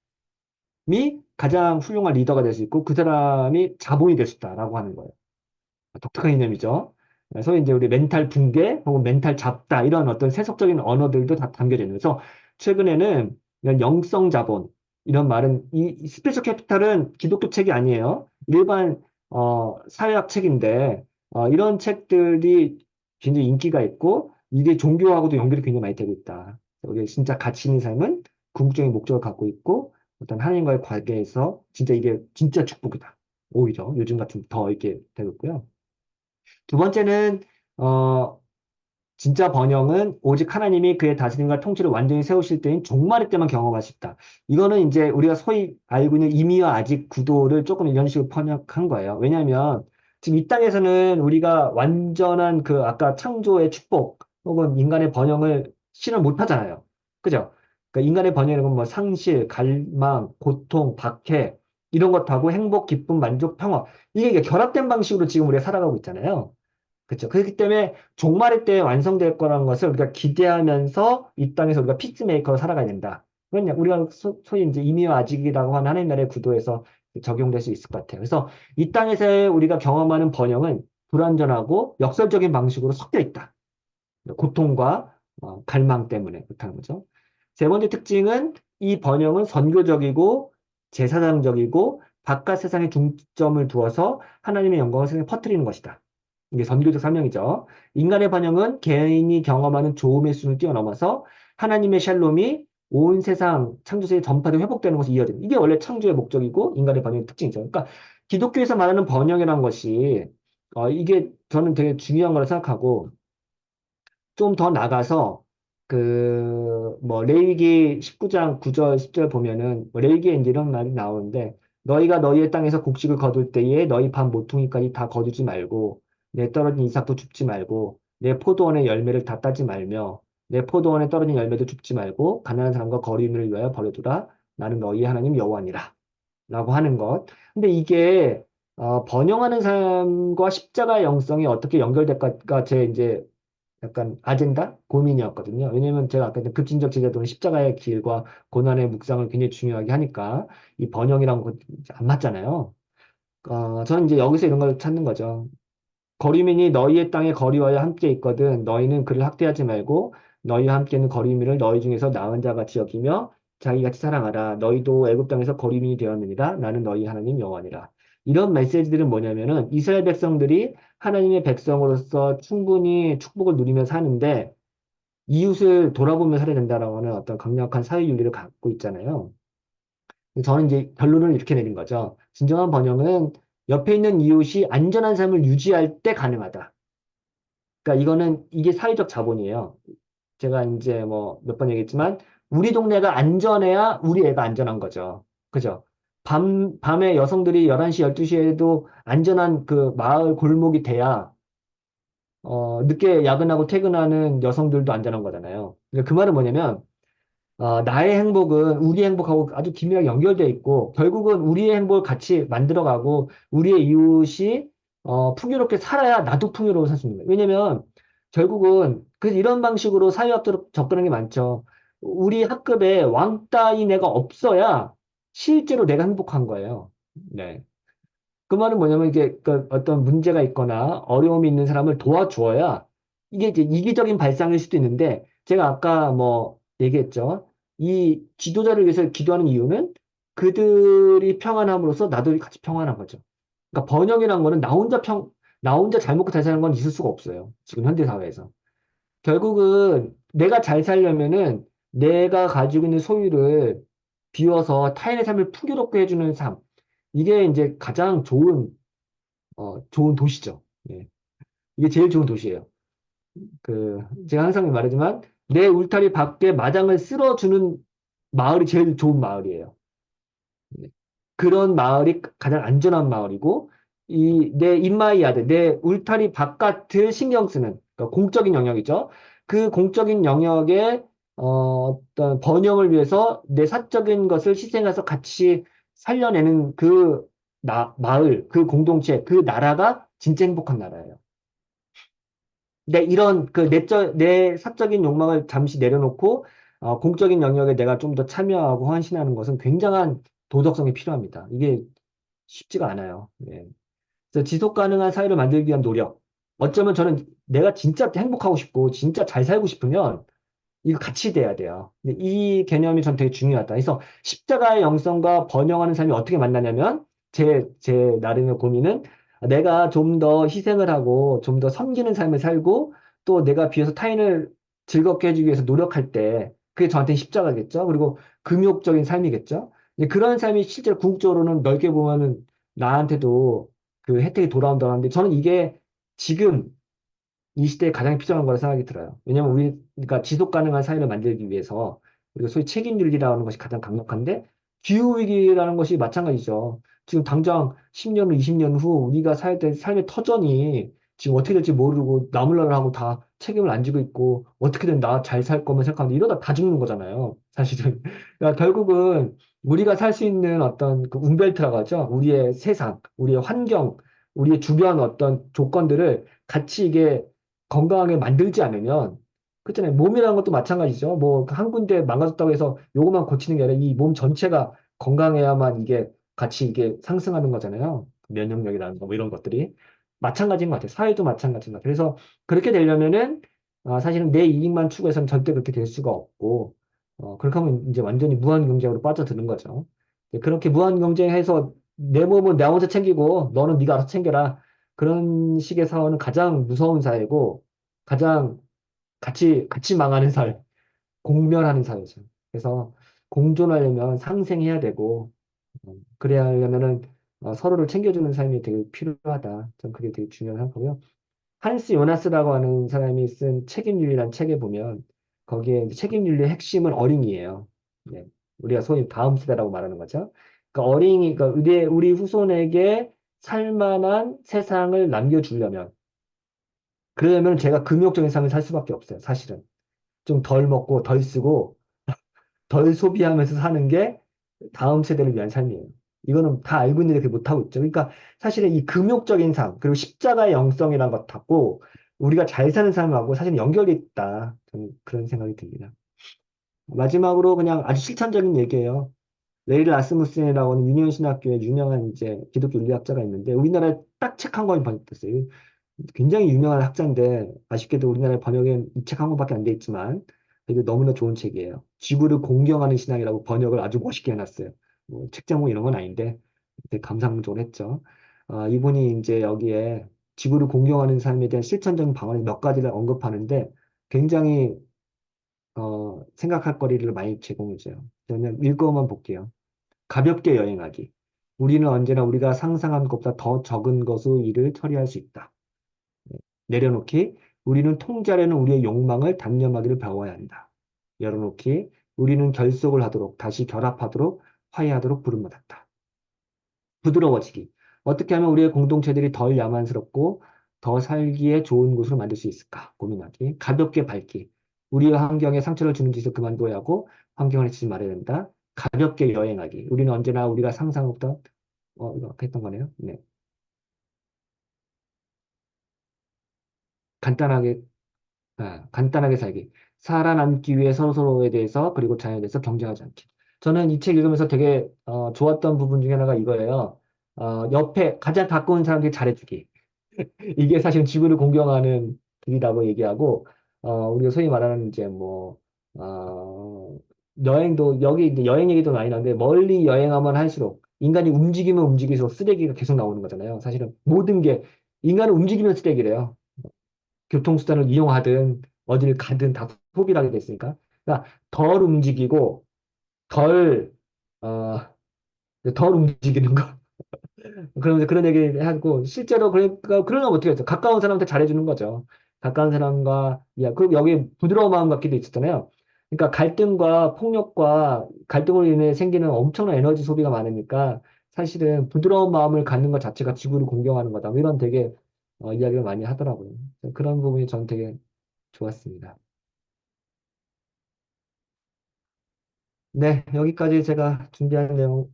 가장 훌륭한 리더가 될 수 있고, 그 사람이 자본이 될 수 있다라고 하는 거예요. 독특한 개념이죠. 그래서 이제 우리 멘탈 붕괴 혹은 멘탈 잡다 이런 어떤 세속적인 언어들도 다 담겨져 있면서 최근에는 이런 영성 자본 이런 말은 이 스피리처 캐피탈은 기독교 책이 아니에요. 일반 사회학 책인데 이런 책들이 굉장히 인기가 있고 이게 종교하고도 연결이 굉장히 많이 되고 있다. 우리 진짜 가치 있는 삶은 궁극적인 목적을 갖고 있고 어떤 하나님과의 관계에서 진짜 이게 진짜 축복이다. 오히려 요즘 같은 더 이렇게 되고 있고요. 두 번째는, 어, 진짜 번영은 오직 하나님이 그의 다스림과 통치를 완전히 세우실 때인 종말의 때만 경험할 수 있다. 이거는 이제 우리가 소위 알고 있는 이미와 아직 구도를 조금 이런 식으로 번역한 거예요. 왜냐하면 지금 이 땅에서는 우리가 완전한 그 아까 창조의 축복 혹은 인간의 번영을 실현 못 하잖아요. 그죠? 그러니까 인간의 번영이라는 건 뭐 상실, 갈망, 고통, 박해 이런 것하고 행복, 기쁨, 만족, 평화 이게 결합된 방식으로 지금 우리가 살아가고 있잖아요. 그렇죠. 그렇기 때문에 종말의 때 완성될 거라는 것을 우리가 기대하면서 이 땅에서 우리가 피스메이커로 살아가야 된다. 그냥 우리가 소위 이제 이미와 아직이라고 하는 하나님 나라의 구도에서 적용될 수 있을 것 같아요. 그래서 이 땅에서 우리가 경험하는 번영은 불완전하고 역설적인 방식으로 섞여 있다. 고통과 갈망 때문에 그렇다는 거죠. 세 번째 특징은 이 번영은 선교적이고 제사장적이고 바깥 세상에 중점을 두어서 하나님의 영광을 세상에 퍼뜨리는 것이다. 이게 선교적 사명이죠. 인간의 번영은 개인이 경험하는 좋음의 수준을 뛰어넘어서 하나님의 샬롬이 온 세상 창조세에 전파되고 회복되는 것이 이어집니다. 이게 원래 창조의 목적이고 인간의 번영의 특징이죠. 그러니까 기독교에서 말하는 번영이라는 것이 이게 저는 되게 중요한 거라 생각하고 좀 더 나가서 뭐 레위기 19장 9절 10절 보면은 뭐 레위기에 이제 이런 말이 나오는데 너희가 너희의 땅에서 곡식을 거둘 때에 너희 반 모퉁이까지 다 거두지 말고 내 떨어진 이삭도 줍지 말고 내 포도원의 열매를 다 따지 말며 내 포도원에 떨어진 열매도 줍지 말고 가난한 사람과 거리인을 위하여 버려두라 나는 너희 하나님 여호와니라 라고 하는 것. 근데 이게 번영하는 삶과 십자가의 영성이 어떻게 연결될까가 제 이제 약간 아젠다? 고민이었거든요. 왜냐면 제가 아까 급진적 제자도는 십자가의 길과 고난의 묵상을 굉장히 중요하게 하니까 이 번영이란 거안 맞잖아요. 저는 이제 여기서 이런 걸 찾는 거죠. 거류민이 너희의 땅에 거류하여 함께 있거든 너희는 그를 학대하지 말고 너희와 함께 있는 거류민을 너희 중에서 나은 자 같이 여기며 자기같이 사랑하라. 너희도 애굽 땅에서 거류민이 되었느니라. 나는 너희 하나님 여호와니라. 이런 메시지들은 뭐냐면은 이스라엘 백성들이 하나님의 백성으로서 충분히 축복을 누리며 사는데 이웃을 돌아보며 살아야 된다라고 하는 어떤 강력한 사회 윤리를 갖고 있잖아요. 저는 이제 결론을 이렇게 내린 거죠. 진정한 번영은 옆에 있는 이웃이 안전한 삶을 유지할 때 가능하다. 그러니까 이게 사회적 자본이에요. 제가 이제 뭐 몇 번 얘기했지만 우리 동네가 안전해야 우리 애가 안전한 거죠. 그죠? 밤에 여성들이 11시, 12시에도 안전한 그 마을 골목이 돼야 늦게 야근하고 퇴근하는 여성들도 안전한 거잖아요. 그러니까 그 말은 뭐냐면 나의 행복은 우리 행복하고 아주 긴밀하게 연결되어 있고, 결국은 우리의 행복을 같이 만들어가고, 우리의 이웃이, 풍요롭게 살아야 나도 풍요로워 살 수 있는 거예요. 왜냐면, 결국은, 그래서 이런 방식으로 사회학적으로 접근하는 게 많죠. 우리 학급에 왕따인 애가 없어야 실제로 내가 행복한 거예요. 네. 그 말은 뭐냐면, 이게 그 어떤 문제가 있거나 어려움이 있는 사람을 도와주어야 이게 이제 이기적인 발상일 수도 있는데, 제가 아까 뭐 얘기했죠. 이 지도자를 위해서 기도하는 이유는 그들이 평안함으로써 나도 같이 평안한 거죠. 그러니까 번영이란 거는 나 혼자 잘 먹고 잘 사는 건 있을 수가 없어요. 지금 현대 사회에서. 결국은 내가 잘 살려면은 내가 가지고 있는 소유를 비워서 타인의 삶을 풍요롭게 해주는 삶. 이게 이제 가장 좋은 도시죠. 예. 이게 제일 좋은 도시예요. 제가 항상 말하지만, 내 울타리 밖에 마당을 쓸어주는 마을이 제일 좋은 마을이에요. 예. 그런 마을이 가장 안전한 마을이고, 내 인마이 야드, 내 울타리 바깥을 신경 쓰는, 그러니까 공적인 영역이죠. 그 공적인 영역에, 어떤 번영을 위해서 내 사적인 것을 희생해서 같이 살려내는 마을, 그 공동체, 그 나라가 진짜 행복한 나라예요. 이런 내 사적인 욕망을 잠시 내려놓고 공적인 영역에 내가 좀 더 참여하고 헌신하는 것은 굉장한 도덕성이 필요합니다. 이게 쉽지가 않아요. 예. 그래서 지속 가능한 사회를 만들기 위한 노력. 어쩌면 저는 내가 진짜 행복하고 싶고 진짜 잘 살고 싶으면 이거 같이 돼야 돼요. 근데 이 개념이 전 되게 중요하다. 그래서 십자가의 영성과 번영하는 삶이 어떻게 만나냐면 제 나름의 고민은 내가 좀 더 희생을 하고 좀 더 섬기는 삶을 살고 또 내가 비해서 타인을 즐겁게 해주기 위해서 노력할 때 그게 저한테는 십자가겠죠. 그리고 금욕적인 삶이겠죠. 근데 그런 삶이 실제로 궁극적으로는 넓게 보면은 나한테도 그 혜택이 돌아온다는데 저는 이게 지금 이 시대에 가장 필요한 거라 생각이 들어요. 왜냐면 그러니까 지속 가능한 사회를 만들기 위해서 우리가 소위 책임윤리라는 것이 가장 강력한데 기후위기라는 것이 마찬가지죠. 지금 당장 10년 후, 20년 후 우리가 살야 될 삶의 터전이 지금 어떻게 될지 모르고 나몰라를 하고 다 책임을 안 지고 있고 어떻게든 나 잘 살 거면 생각하는데 이러다 다 죽는 거잖아요. 사실은. 그러니까 결국은 우리가 살 수 있는 어떤 그 움벨트라고 하죠. 우리의 세상, 우리의 환경, 우리의 주변 어떤 조건들을 같이 이게 건강하게 만들지 않으면 그렇잖아요. 몸이라는 것도 마찬가지죠. 뭐 한 군데 망가졌다고 해서 요것만 고치는 게 아니라 이 몸 전체가 건강해야만 이게 같이 이게 상승하는 거잖아요. 면역력이라는 거 뭐 이런 것들이 마찬가지인 것 같아요. 사회도 마찬가지인 것 같아요. 그래서 그렇게 되려면은 사실은 내 이익만 추구해서는 절대 그렇게 될 수가 없고 그렇게 하면 이제 완전히 무한 경쟁으로 빠져드는 거죠. 그렇게 무한 경쟁해서 내 몸은 내가 혼자 챙기고 너는 네가 알아서 챙겨라. 그런 식의 사회는 가장 무서운 사회고 가장 같이 망하는 사회, 공멸하는 사회죠. 그래서 공존하려면 상생해야 되고 그래야 하려면은 서로를 챙겨주는 삶이 되게 필요하다. 전 그게 되게 중요하다고 생각하고요. 한스 요나스라고 하는 사람이 쓴 책임윤리란 책에 보면 거기에 이제 책임윤리의 핵심은 어린이에요. 네. 우리가 소위 다음 세대라고 말하는 거죠. 그러니까 어린이, 그러니까 우리 후손에게 살만한 세상을 남겨주려면 그러려면 제가 금욕적인 삶을 살 수밖에 없어요. 사실은 좀 덜 먹고 덜 쓰고 덜 소비하면서 사는 게 다음 세대를 위한 삶이에요. 이거는 다 알고 있는데 그게 못하고 있죠. 그러니까 사실은 이 금욕적인 삶, 그리고 십자가의 영성이라는 것하고 우리가 잘 사는 삶하고 사실 연결이 있다. 저는 그런 생각이 듭니다. 마지막으로 그냥 아주 실천적인 얘기예요. 레일 아스무센이라고 하는 유니온 신학교의 유명한 이제 기독교 윤리학자가 있는데 우리나라에 딱 책 한 권이 번역됐어요. 굉장히 유명한 학자인데 아쉽게도 우리나라에 번역엔 이 책 한 권밖에 안 돼 있지만 되게 너무나 좋은 책이에요. 지구를 공경하는 신앙이라고 번역을 아주 멋있게 해놨어요. 뭐 책 제목 이런 건 아닌데 되게 감상적으로 했죠. 이분이 이제 여기에 지구를 공경하는 삶에 대한 실천적인 방안을 몇 가지를 언급하는데 굉장히 생각할 거리를 많이 제공해줘요. 저는 읽어만 볼게요. 가볍게 여행하기. 우리는 언제나 우리가 상상한 것보다 더 적은 것으로 일을 처리할 수 있다. 내려놓기. 우리는 통제하려는 우리의 욕망을 단념하기를 배워야 한다. 열어놓기. 우리는 결속을 하도록, 다시 결합하도록, 화해하도록 부름받았다. 부드러워지기. 어떻게 하면 우리의 공동체들이 덜 야만스럽고 더 살기에 좋은 곳으로 만들 수 있을까? 고민하기. 가볍게 밟기. 우리의 환경에 상처를 주는 짓을 그만둬야 하고 환경을 해치지 말아야 된다. 가볍게 여행하기. 우리는 언제나 우리가 상상했던, 이거 아까 했던 거네요. 네. 간단하게 간단하게 살기. 살아남기 위해 서로서로에 대해서 그리고 자연에 대해서 경쟁하지 않기. 저는 이 책 읽으면서 되게 좋았던 부분 중에 하나가 이거예요. 옆에 가장 가까운 사람들이 잘해주기. 이게 사실 지구를 공경하는 길이라고 얘기하고 우리가 소위 말하는 이제 뭐 여행도 여기 이제 여행 얘기도 많이 나는데 멀리 여행하면 할수록 인간이 움직이면 움직일수록 쓰레기가 계속 나오는 거잖아요. 사실은 모든 게 인간은 움직이면 쓰레기래요. 교통수단을 이용하든 어디를 가든 다 소비를 하게 됐으니까. 그러니까 덜 움직이고 덜, 어, 덜 움직이는 거. 그런 얘기 하고, 실제로 그러니까, 그러려면 어떻게 했죠? 가까운 사람한테 잘해주는 거죠. 가까운 사람과, 그리고 여기 부드러운 마음 갖기도 있었잖아요. 그러니까 갈등과 폭력과 갈등으로 인해 생기는 엄청난 에너지 소비가 많으니까 사실은 부드러운 마음을 갖는 것 자체가 지구를 공경하는 거다. 뭐 이런 되게 이야기를 많이 하더라고요. 그런 부분이 전 되게 좋았습니다. 네, 여기까지 제가 준비한 내용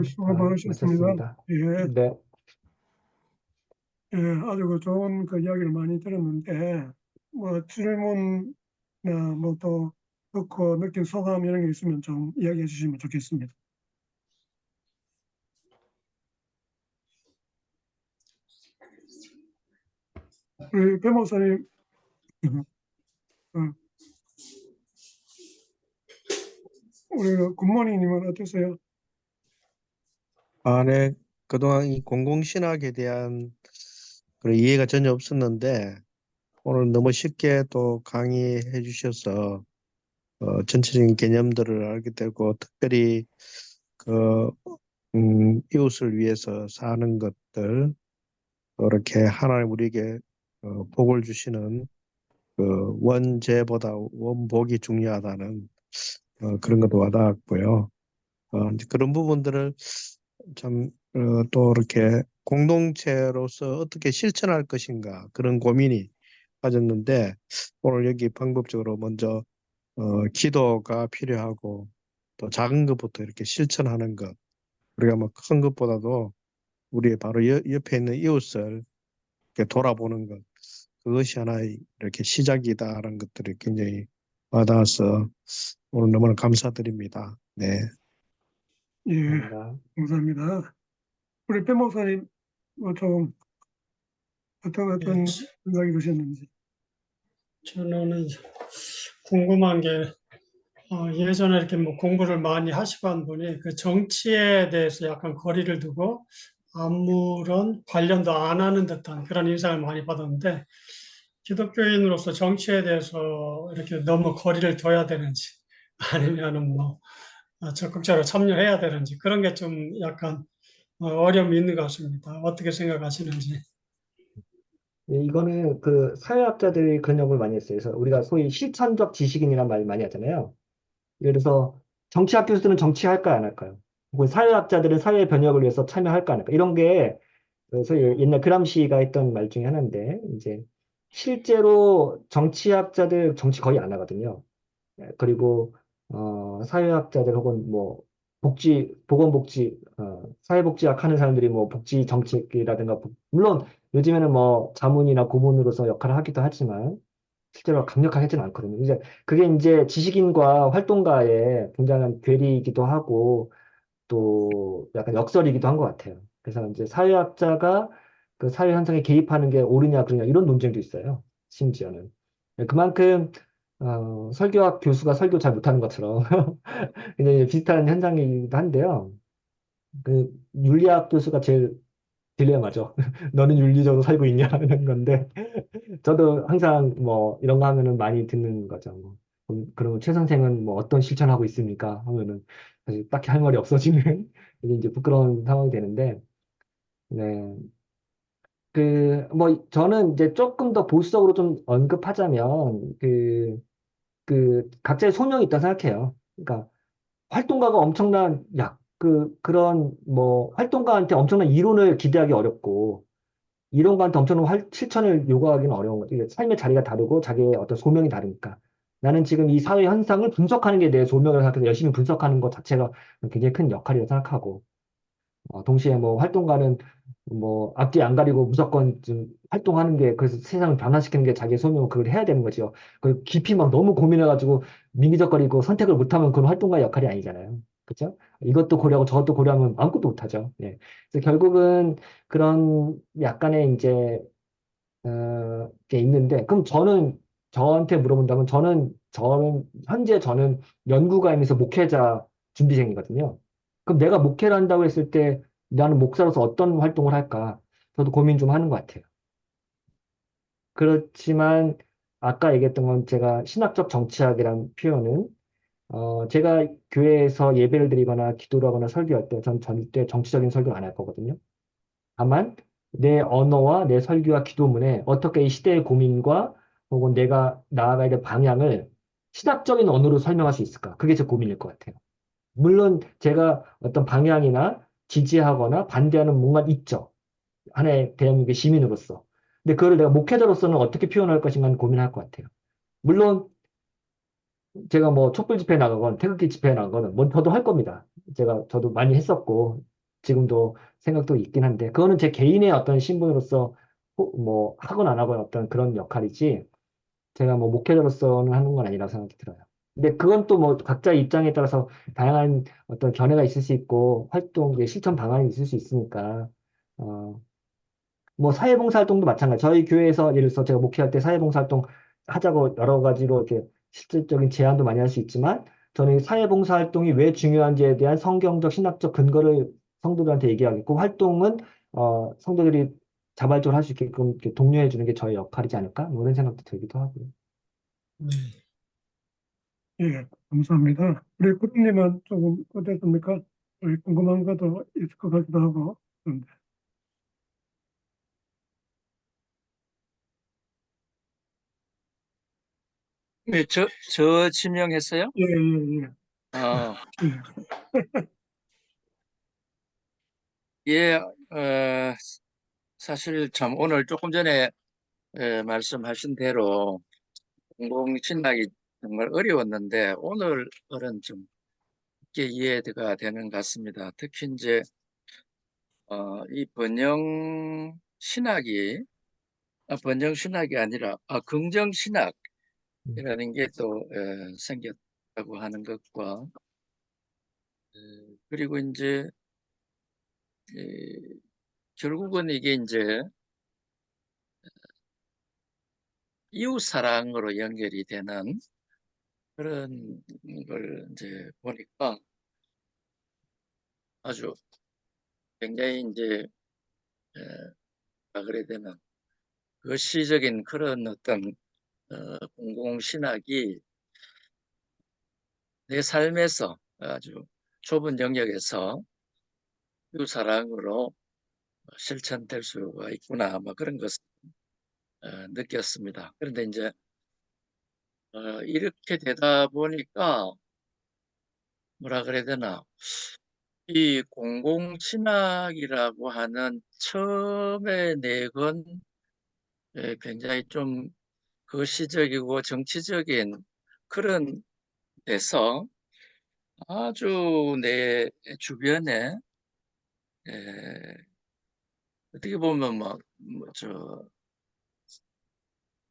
수고 다 많으셨습니다. 마쳤습니다. 예, 네, 예, 아주 그 좋은 그 이야기를 많이 들었는데, 뭐 질문이나 뭐 또 듣고 느낀 소감 이런 게 있으면 좀 이야기해 주시면 좋겠습니다. 우리 변호사님, 어, 우리 그 굿모닝님은 어떠세요? 네. 그동안 이 공공신학에 대한 그런 이해가 전혀 없었는데, 오늘 너무 쉽게 또 강의해 주셔서, 전체적인 개념들을 알게 되고, 특별히 그, 이웃을 위해서 사는 것들, 또 이렇게 하나님 우리에게 복을 주시는 그 원죄보다 원복이 중요하다는 그런 것도 와닿았고요. 이제 그런 부분들을 참 또 이렇게 공동체로서 어떻게 실천할 것인가 그런 고민이 빠졌는데 오늘 여기 방법적으로 먼저 기도가 필요하고 또 작은 것부터 이렇게 실천하는 것 우리가 뭐 큰 것보다도 우리의 바로 옆에 있는 이웃을 이렇게 돌아보는 것 그것이 하나의 이렇게 시작이다라는 것들이 굉장히 와닿아서 오늘 너무나 감사드립니다. 네. 예, 감사합니다. 감사합니다. 우리 배 목사님, 좀 예, 어떤 생각이 드셨는지. 저는 궁금한 게 예전에 이렇게 뭐 공부를 많이 하시고 한 분이 그 정치에 대해서 약간 거리를 두고 아무런 관련도 안 하는 듯한 그런 인상을 많이 받았는데 기독교인으로서 정치에 대해서 이렇게 너무 거리를 둬야 되는지 아니면은 뭐 적극적으로 참여해야 되는지 그런 게 좀 약간 어려움이 있는 것 같습니다. 어떻게 생각하시는지. 예, 이거는 그 사회학자들이 그런 연구를 많이 했어요. 그래서 우리가 소위 실천적 지식인이란 말 많이 하잖아요. 예를 들어서 정치학 교수들은 정치할까요, 안 할까요? 혹은 사회학자들은 사회 변혁을 위해서 참여할까, 안 할까? 이런 게 소위 옛날 그람시가 했던 말 중에 하나인데, 이제 실제로 정치학자들 정치 거의 안 하거든요. 그리고 사회학자들 혹은 뭐 보건복지, 사회복지학 하는 사람들이 뭐 복지 정책이라든가 물론 요즘에는 뭐 자문이나 고문으로서 역할을 하기도 하지만 실제로 강력하게 하지는 않거든요. 이제 그게 이제 지식인과 활동가의 굉장한 괴리이기도 하고 또 약간 역설이기도 한 것 같아요. 그래서 이제 사회학자가 그 사회 현상에 개입하는 게 옳으냐 그러냐 이런 논쟁도 있어요. 심지어는. 그만큼 설교학 교수가 설교 잘 못하는 것처럼 굉장히 비슷한 현상이기도 한데요. 그 윤리학 교수가 제일 딜레마죠. 너는 윤리적으로 살고 있냐 하는 건데 저도 항상 뭐 이런 거 하면은 많이 듣는 거죠. 뭐. 그러면 최 선생은 뭐 어떤 실천하고 있습니까? 하면은 사실 딱히 할 말이 없어지는 이제 부끄러운 상황이 되는데 네. 뭐 저는 이제 조금 더 보수적으로 좀 언급하자면 각자의 소명이 있다 생각해요. 그러니까 활동가가 엄청난 그런 뭐 활동가한테 엄청난 이론을 기대하기 어렵고 이론가한테 엄청난 실천을 요구하기는 어려운 거죠. 이게 삶의 자리가 다르고 자기의 어떤 소명이 다르니까. 나는 지금 이 사회 현상을 분석하는 게 내 소명이라고 생각해서 열심히 분석하는 것 자체가 굉장히 큰 역할이라고 생각하고, 동시에 뭐 활동가는 뭐 앞뒤 안 가리고 무조건 좀 활동하는 게 그래서 세상을 변화시키는 게 자기의 소명을 그걸 해야 되는 거죠. 그 깊이 막 너무 고민해가지고 민기적거리고 선택을 못하면 그건 활동가의 역할이 아니잖아요. 그렇죠? 이것도 고려하고 저것도 고려하면 아무것도 못하죠. 예. 그래서 결국은 그런 약간의 이제 게 있는데 그럼 저한테 물어본다면 현재 저는 연구가이면서 목회자 준비생이거든요. 그럼 내가 목회를 한다고 했을 때 나는 목사로서 어떤 활동을 할까? 저도 고민 좀 하는 것 같아요. 그렇지만 아까 얘기했던 건 제가 신학적 정치학이라는 표현은 제가 교회에서 예배를 드리거나 기도를 하거나 설교할 때 전 절대 정치적인 설교를 안 할 거거든요. 다만 내 언어와 내 설교와 기도문에 어떻게 이 시대의 고민과 혹은 내가 나아가야 될 방향을 신학적인 언어로 설명할 수 있을까? 그게 제 고민일 것 같아요. 물론 제가 어떤 방향이나 지지하거나 반대하는 뭔가 있죠. 하나의 대한민국의 시민으로서. 근데 그걸 내가 목회자로서는 어떻게 표현할 것인가는 고민할 것 같아요. 물론 제가 뭐 촛불 집회에 나가건 태극기 집회에 나가건 뭐 저도 할 겁니다. 저도 많이 했었고 지금도 생각도 있긴 한데 그거는 제 개인의 어떤 신분으로서 뭐 하건 안 하건 어떤 그런 역할이지 제가 뭐 목회자로서는 하는 건 아니라고 생각이 들어요. 근데 그건 또 뭐 각자의 입장에 따라서 다양한 어떤 견해가 있을 수 있고 실천 방안이 있을 수 있으니까 어, 뭐 사회봉사활동도 마찬가지. 저희 교회에서 예를 들어서 제가 목회할 때 사회봉사활동 하자고 여러 가지로 이렇게 실질적인 제안도 많이 할 수 있지만 저는 사회봉사활동이 왜 중요한지에 대한 성경적 신학적 근거를 성도들한테 얘기하겠고 활동은 성도들이 자발적으로 할 수 있게끔 이렇게 독려해 주는 게 저의 역할이지 않을까? 뭐 이런 생각도 들기도 하고요. 네. 예, 감사합니다. 우리 구름님은 조금 어땠습니까? 궁금한 것도 있을 것 같기도 하고. 그런데. 네, 저 지명했어요? 예, 예, 예. 아, 예. 예, 사실 참 오늘 조금 전에 말씀하신 대로 공공신학이 정말 어려웠는데 오늘은 좀 쉽게 이해가 되는 것 같습니다. 특히 이제 이 번영 신학이 번영 신학이 아니라 긍정 신학이라는 게 또 생겼다고 하는 것과 그리고 이제 결국은 이게 이제 이웃 사랑으로 연결이 되는 그런 걸 이제 보니까 아주 굉장히 이제 뭐라 그래야 되나 그 시적인 그런 어떤 공공신학이 내 삶에서 아주 좁은 영역에서 이웃 사랑으로 실천될 수가 있구나 뭐 그런 것을 느꼈습니다. 그런데 이제 이렇게 되다 보니까 뭐라 그래야 되나 이 공공신학이라고 하는 처음에 내건 굉장히 좀 거시적이고 정치적인 그런 데서 아주 내 주변에 에, 어떻게 보면 저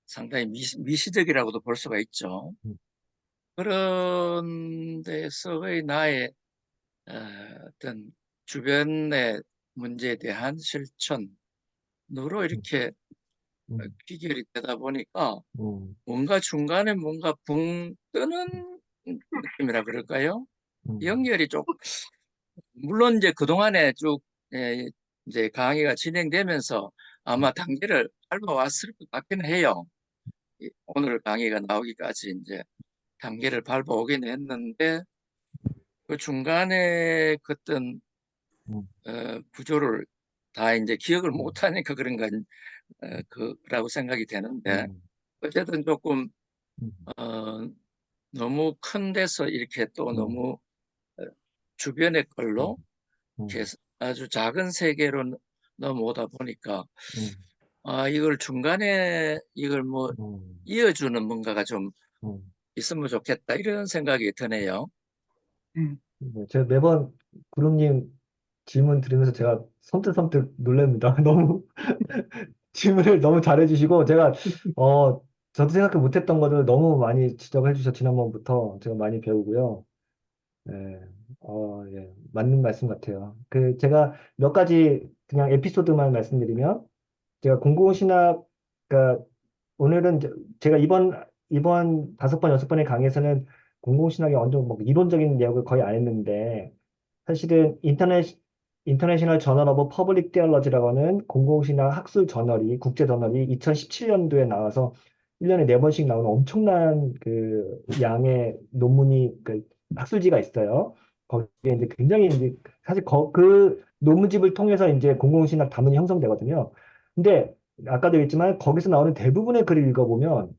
상당히 미시적이라고도 볼 수가 있죠. 음, 그런 데서의 나의 어, 어떤 주변의 문제에 대한 실천으로 음, 이렇게 음, 귀결이 되다 보니까 음, 뭔가 중간에 뭔가 붕 뜨는 느낌이라 그럴까요? 음, 연결이 좀 물론 이제 그동안에 쭉 이제 강의가 진행되면서 아마 단계를 밟아왔을 것 같기는 해요. 오늘 강의가 나오기까지 이제 단계를 밟아오긴 했는데 그 중간에 그 어떤 음, 구조를 다 이제 기억을 음, 못하니까 그런 건 그라고 생각이 되는데 음, 어쨌든 조금 음, 어, 너무 큰 데서 이렇게 또 음, 너무 어, 주변의 음, 걸로 음, 이렇게 아주 작은 세계로 넘어오다 보니까 음, 이걸 중간에 이걸 뭐 음, 이어주는 뭔가가 좀 음. 있으면 좋겠다 이런 생각이 드네요. 네, 제가 매번 구름님 질문 들으면서 제가 섬뜩섬뜩 놀랍니다. 너무 질문을 너무 잘해주시고 제가 어 저도 생각을 못했던 것을 너무 많이 지적해 주셔서 지난번부터 제가 많이 배우고요. 네, 예, 맞는 말씀 같아요. 그 제가 몇 가지 그냥 에피소드만 말씀드리면 제가 공공신학 그러니까 오늘은 제가 이번 5번 6번의 강의에서는 공공신학의 어느 정도 뭐 이론적인 내용을 거의 안 했는데 사실은 인터내셔널 저널 오브 퍼블릭 디얼러지라고 하는 공공신학 학술 저널이 국제 저널이 2017년도에 나와서 1년에 4번씩 나오는 엄청난 그 양의 논문이 그 학술지가 있어요. 거기에 이제 굉장히 이제 사실 그 논문집을 통해서 이제 공공신학 담론이 형성되거든요. 근데 아까도 얘기했지만 거기서 나오는 대부분의 글을 읽어보면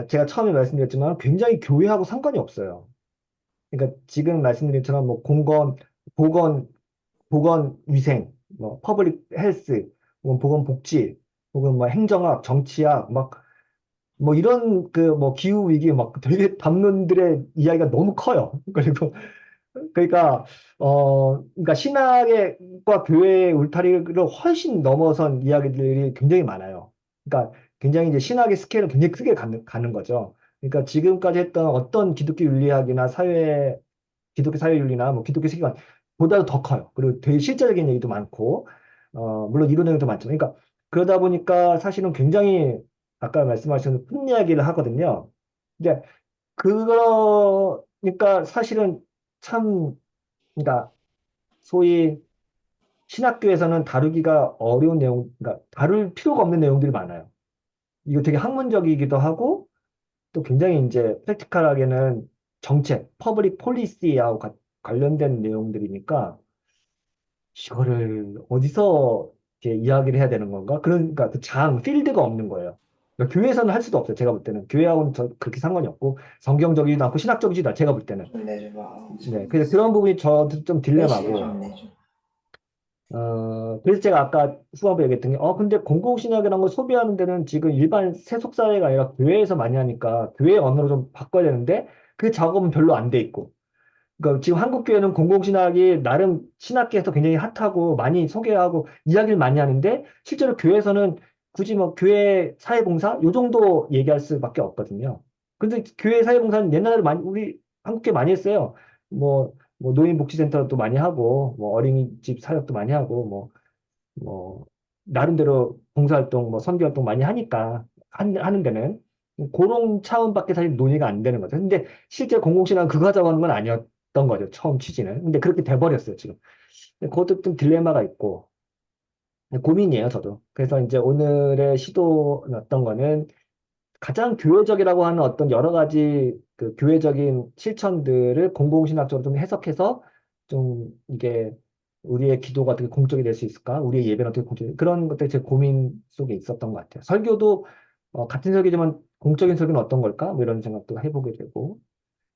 제가 처음에 말씀드렸지만 굉장히 교회하고 상관이 없어요. 그러니까 지금 말씀드린 것처럼 뭐 보건, 보건 위생, 뭐 퍼블릭 헬스, 뭐 보건 복지, 혹은 뭐 행정학, 정치학, 막 뭐 이런 그 뭐 기후 위기 막 되게 담론들의 이야기가 너무 커요. 그리고 그러니까 그러니까 신학과 교회의 울타리를 훨씬 넘어선 이야기들이 굉장히 많아요. 그러니까 굉장히 이제 신학의 스케일은 굉장히 크게 가는 거죠. 그러니까 지금까지 했던 어떤 기독교 윤리학이나 기독교 사회윤리나 뭐 기독교 세계관 보다도 더 커요. 그리고 되게 실제적인 얘기도 많고, 물론 이론 내용도 많지만, 그러니까 그러다 보니까 사실은 굉장히 아까 말씀하신 큰 이야기를 하거든요. 이제 그러니까 사실은 참, 그러니까 소위 신학교에서는 다루기가 어려운 내용, 그러니까 다룰 필요가 없는 내용들이 많아요. 이거 되게 학문적이기도 하고 또 굉장히 이제 프랙티컬하게는 정책, 퍼블릭 폴리시하고 관련된 내용들이니까 이거를 어디서 이렇게 이야기를 해야 되는 건가? 그러니까 그 필드가 없는 거예요. 그러니까 교회에서는 할 수도 없어요. 제가 볼 때는 교회하고는 그렇게 상관이 없고 성경적이지도 않고 신학적이지도 않고 제가 볼 때는. 좀 내줘봐. 네, 그래서 그런 부분이 저도 좀 몇 시에 딜레마고. 좀 내줘. 그래서 제가 아까 후반부에 얘기했던 게, 근데 공공신학이라는 걸 소비하는 데는 지금 일반 세속사회가 아니라 교회에서 많이 하니까 교회의 언어로 좀 바꿔야 되는데 그 작업은 별로 안 돼 있고. 그러니까 지금 한국 교회는 공공신학이 나름 신학계에서 굉장히 핫하고 많이 소개하고 이야기를 많이 하는데 실제로 교회에서는 굳이 뭐 교회 사회봉사 요 정도 얘기할 수밖에 없거든요. 근데 교회 사회봉사는 옛날에 많이 우리 한국 교회 많이 했어요. 뭐 노인복지센터도 많이 하고 뭐 어린이집 사역도 많이 하고 뭐 나름대로 봉사활동 뭐 선교활동 많이 하니까 하는 데는 그런 차원밖에 사실 논의가 안 되는 거죠. 근데 실제 공공신학은 그거 하자고 하는 건 아니었던 거죠. 처음 취지는. 근데 그렇게 돼버렸어요, 지금. 근데 그것도 좀 딜레마가 있고 고민이에요, 저도. 그래서 이제 오늘의 시도였던 거는 가장 교회적이라고 하는 어떤 여러 가지 그 교회적인 실천들을 공공신학적으로 좀 해석해서 좀 이게 우리의 기도가 어떻게 공적이 될 수 있을까? 우리의 예배는 어떻게 공적이 그런 것들이 제 고민 속에 있었던 것 같아요. 설교도 같은 설교지만 공적인 설교는 어떤 걸까? 뭐 이런 생각도 해보게 되고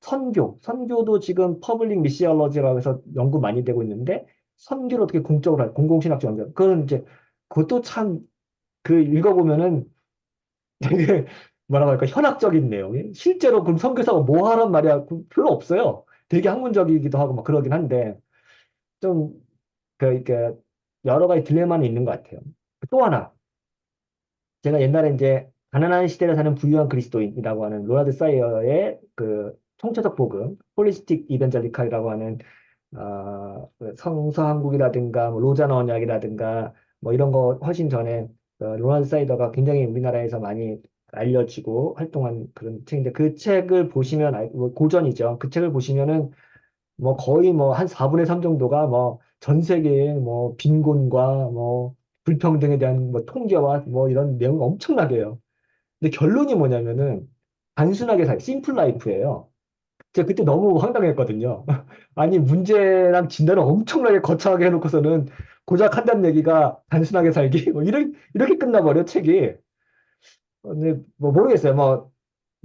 선교도 지금 퍼블릭 미시올로지라고 해서 연구 많이 되고 있는데 선교를 어떻게 공적으로 공공신학적 연구 그건 이제 그것도 참 그 읽어보면은 되게 뭐라고 할까 현학적인 내용이 실제로 그럼 선교사가 뭐 하란 말이야 별로 없어요. 되게 학문적이기도 하고 막 그러긴 한데 좀 그러니까 여러 가지 딜레마는 있는 것 같아요. 또 하나 제가 옛날에 이제 가난한 시대를 사는 부유한 그리스도인이라고 하는 로나드 사이어의 그 총체적 복음 홀리스틱 이벤젤리칼이라고 하는 그 성서한국이라든가 뭐 로자나 언약이라든가 뭐 이런 거 훨씬 전에 로나ल्드 사이더가 굉장히 우리나라에서 많이 알려지고 활동한 그런 책인데 그 책을 보시면 뭐 고전이죠. 그 책을 보시면은 뭐 거의 뭐 한 4분의 3 정도가 뭐 전 세계의 뭐 빈곤과 뭐 불평등에 대한 뭐 통계와 뭐 이런 내용 엄청나게 해요. 근데 결론이 뭐냐면은 단순하게 심플 라이프예요. 제가 그때 너무 황당했거든요. 아니, 문제랑 진단을 엄청나게 거창하게 해놓고서는 고작 한다는 얘기가 단순하게 살기? 뭐 이렇게 끝나버려, 책이. 근데 뭐 모르겠어요. 뭐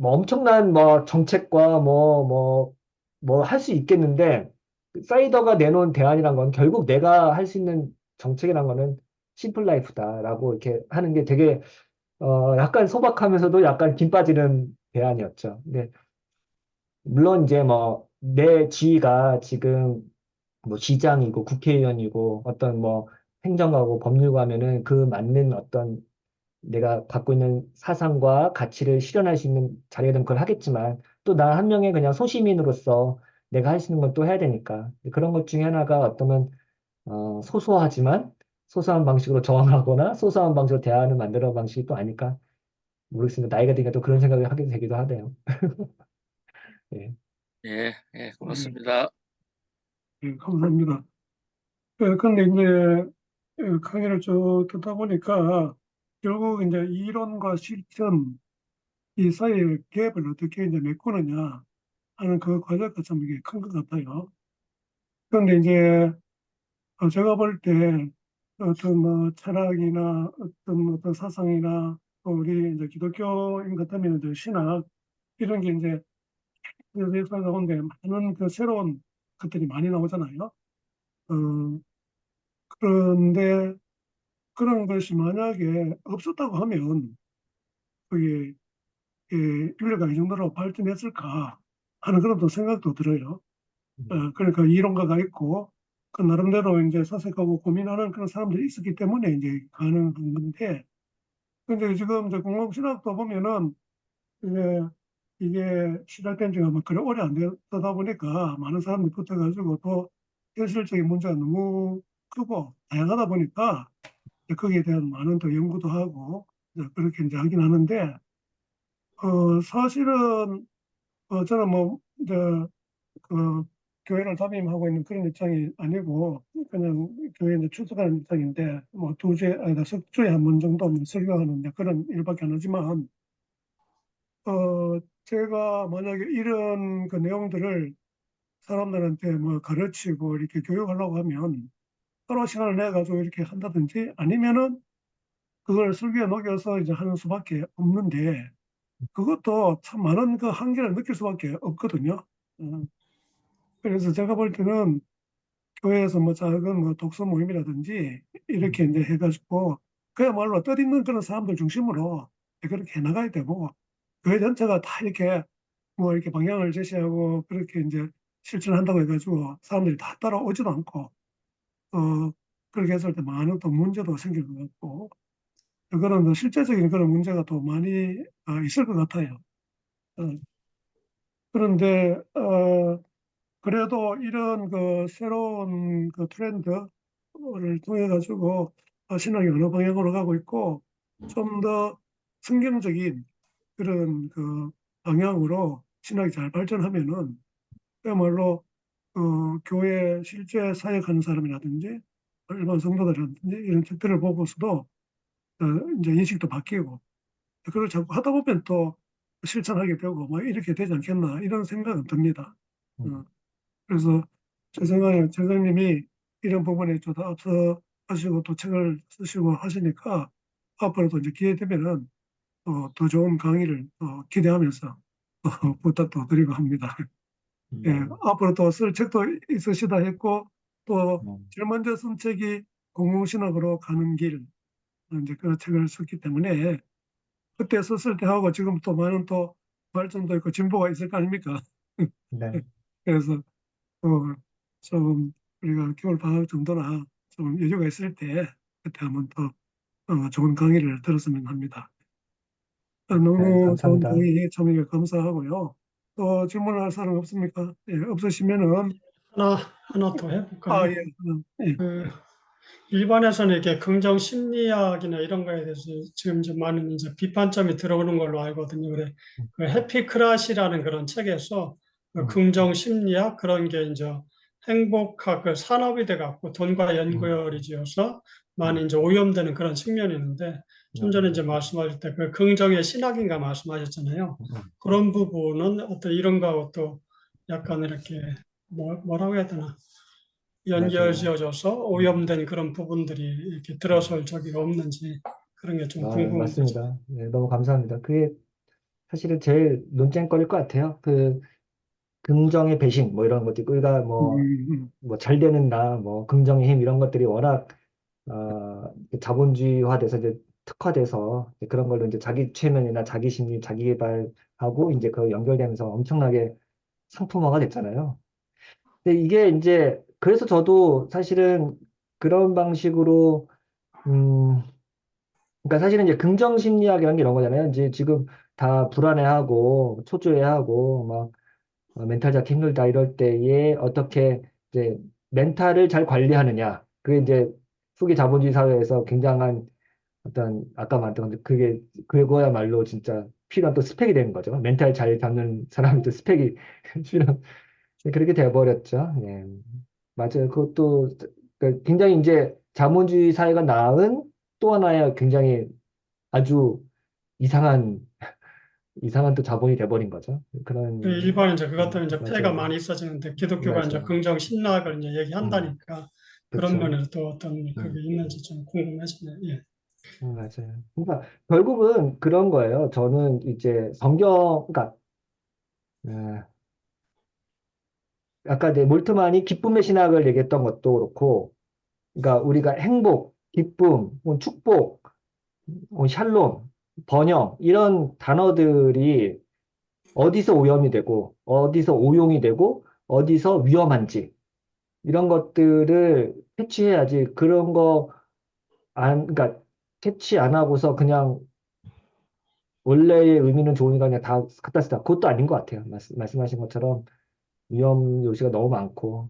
엄청난 뭐 정책과 뭐 할 수 있겠는데, 사이더가 내놓은 대안이란 건 결국 내가 할 수 있는 정책이란 거는 심플 라이프다라고 이렇게 하는 게 되게, 약간 소박하면서도 약간 김 빠지는 대안이었죠. 근데 물론 이제 뭐 내 지위가 지금 뭐 시장이고 국회의원이고 어떤 뭐 행정가고 법률가면은 그 맞는 어떤 내가 갖고 있는 사상과 가치를 실현할 수 있는 자리가 되면 그걸 하겠지만 또 나 한 명의 그냥 소시민으로서 내가 할 수 있는 건 또 해야 되니까 그런 것 중에 하나가 어쩌면 소소하지만 소소한 방식으로 저항하거나 소소한 방식으로 대안을 만들어 방식이 또 아닐까 모르겠습니다. 나이가 드니까 또 그런 생각을 하게 되기도 하네요. 예. 예, 예, 네, 고맙습니다. 감사합니다. 근데 이제 강의를 쭉 듣다 보니까 결국 이제 이론과 실천 이 사이의 갭을 어떻게 이제 메꾸느냐 하는 그 과제가 참 이게 큰 것 같아요. 그런데 이제 제가 볼 때 어떤 뭐 철학이나 어떤 사상이나 또 우리 이제 기독교인 같으면 이제 신학 이런 게 이제 그 역사 가운데 많은 그 새로운 것들이 많이 나오잖아요. 어, 그런데 그런 것이 만약에 없었다고 하면 그게 인류가 이 정도로 발전했을까 하는 그런 또 생각도 들어요. 그러니까 이론가가 있고 그 나름대로 이제 사색하고 고민하는 그런 사람들이 있었기 때문에 이제 가능한 건데, 근데 지금 이제 공공신학도 보면은 이게 시작된 지가 막 그래 오래 안 되다 보니까 많은 사람들이 붙어가지고 또 현실적인 문제가 너무 크고 다양하다 보니까 이제 거기에 대한 많은 또 연구도 하고 이제 그렇게 이제 하긴 하는데, 사실은 저는 뭐 이제 그 교회를 담임하고 있는 그런 입장이 아니고 그냥 교회에 이제 출석하는 입장인데 뭐 두 주에 아니 석 주에 한 번 정도 설교하는 이제 그런 일밖에 안 하지만 제가 만약에 이런 그 내용들을 사람들한테 뭐 가르치고 이렇게 교육하려고 하면 서로 시간을 내 가지고 이렇게 한다든지 아니면은 그걸 설교에 녹여서 이제 하는 수밖에 없는데 그것도 참 많은 그 한계를 느낄 수밖에 없거든요. 음, 그래서 제가 볼 때는 교회에서 뭐 작은 뭐 독서 모임이라든지 이렇게 이제 해가지고 그야말로 뜻있는 그런 사람들 중심으로 그렇게 해나가야 되고 교회 전체가 다 이렇게 뭐 이렇게 방향을 제시하고 그렇게 이제 실천한다고 해가지고 사람들이 다 따라오지도 않고 그렇게 했을 때 많은 또 문제도 생길 것 같고 그런 그 실제적인 그런 문제가 또 많이 있을 것 같아요. 어, 그런데 그래도 이런 그 새로운 그 트렌드를 통해 가지고 신학이 어느 방향으로 가고 있고 좀 더 성경적인 그런 그 방향으로 신학이 잘 발전하면은 그야말로 교회 실제 사역하는 사람이라든지 일반 성도들이라든지 이런 책들을 보고서도 이제 인식도 바뀌고 그걸 자꾸 하다 보면 또 실천하게 되고 뭐 이렇게 되지 않겠나 이런 생각은 듭니다. 어, 그래서 제 생각에 재장님이 이런 부분에 좀 더 앞서 하시고 또 책을 쓰시고 하시니까 앞으로도 이제 기회 되면은 더 좋은 강의를 기대하면서 부탁도 드리고 합니다. 예, 네. 앞으로 또 쓸 책도 있으시다 했고 또 음, 제일 먼저 쓴 책이 공공신학으로 가는 길 이제 그 책을 썼기 때문에 그때 썼을 때 하고 지금 또 많은 또 발전도 있고 진보가 있을 거 아닙니까? 네. 그래서 어, 좀 우리가 겨울 방학 정도나 좀 여유가 있을 때 그때 한번 더 좋은 강의를 들었으면 합니다. 네, 너무 좋은 감사합니다. 강의 참여해 감사하고요. 또 질문할 사람 없습니까? 예, 없으시면은 하나, 하나 더 아, 해볼까요? 예, 예, 그 일반에서는 이렇게 긍정 심리학이나 이런 거에 대해서 지금 좀 많은 이제 비판점이 들어오는 걸로 알거든요. 그래, 그 해피크라시라는 그런 책에서 그 음, 긍정 심리학 그런 게 이제 행복학 그 산업이 돼 갖고 돈과 음, 연결이 지어서 많이 음, 이제 오염되는 그런 측면이 있는데 좀 전에 이제 음, 말씀하실 때 그 긍정의 신학인가 말씀하셨잖아요. 그런 부분은 어떤 이런 거하고 또 약간 이렇게 뭐라고 해야 되나? 연결 맞아요. 지어져서 음, 오염된 그런 부분들이 이렇게 음. 들어설 적이 없는지 그런 게 좀 아, 궁금해서. 맞습니다. 네, 너무 감사합니다. 그게 사실은 제일 논쟁거리일 것 같아요. 그 긍정의 배신 뭐 이런 것들 우리가 음, 뭐 잘 되는 나, 뭐 긍정의 힘 이런 것들이 워낙 자본주의화돼서 이제 특화돼서 이제 그런 걸로 이제 자기 최면이나 자기 심리, 자기 개발하고 이제 그 연결되면서 엄청나게 상품화가 됐잖아요. 근데 이게 이제 그래서 저도 사실은 그런 방식으로 음 그러니까 사실은 이제 긍정 심리학이라는 게 이런 거잖아요. 이제 지금 다 불안해하고 초조해하고 막 멘탈 잡기 힘들다 이럴 때에 어떻게 이제 멘탈을 잘 관리하느냐. 그게 이제 후기 자본주의 사회에서 굉장한 어떤 아까 말했던 건데 그게 그거야말로 진짜 필요한 또 스펙이 되는 거죠. 멘탈 잘 잡는 사람이 또 스펙이 필요한 그렇게 돼버렸죠. 예. 맞아요. 그것도 그 굉장히 이제 자본주의 사회가 낳은 또 하나의 굉장히 아주 이상한 이상한 또 자본이 돼버린 거죠. 그런 일반은 이제 그것들은 이제 폐해가 맞아요. 많이 있어지는데 기독교가 이제 맞아요. 긍정 신학을 이제 음, 얘기한다니까 그런 그렇죠. 면에서 또 어떤 그게 음, 있는지 좀 궁금해지네요. 예. 맞아요. 그러니까 결국은 그런 거예요. 저는 이제 성경, 그러니까 어, 아까 이제 몰트만이 기쁨의 신학을 얘기했던 것도 그렇고, 그러니까 우리가 행복, 기쁨, 뭐 축복, 뭐 샬롬, 번영 이런 단어들이 어디서 오염이 되고, 어디서 오용이 되고, 어디서 위험한지 이런 것들을 캐치해야지. 그런 거 그러니까 캐치 안 하고서 그냥 원래의 의미는 좋으니까 그냥 다 갖다 쓰다. 그것도 아닌 것 같아요. 말씀하신 것처럼 위험 요소가 너무 많고.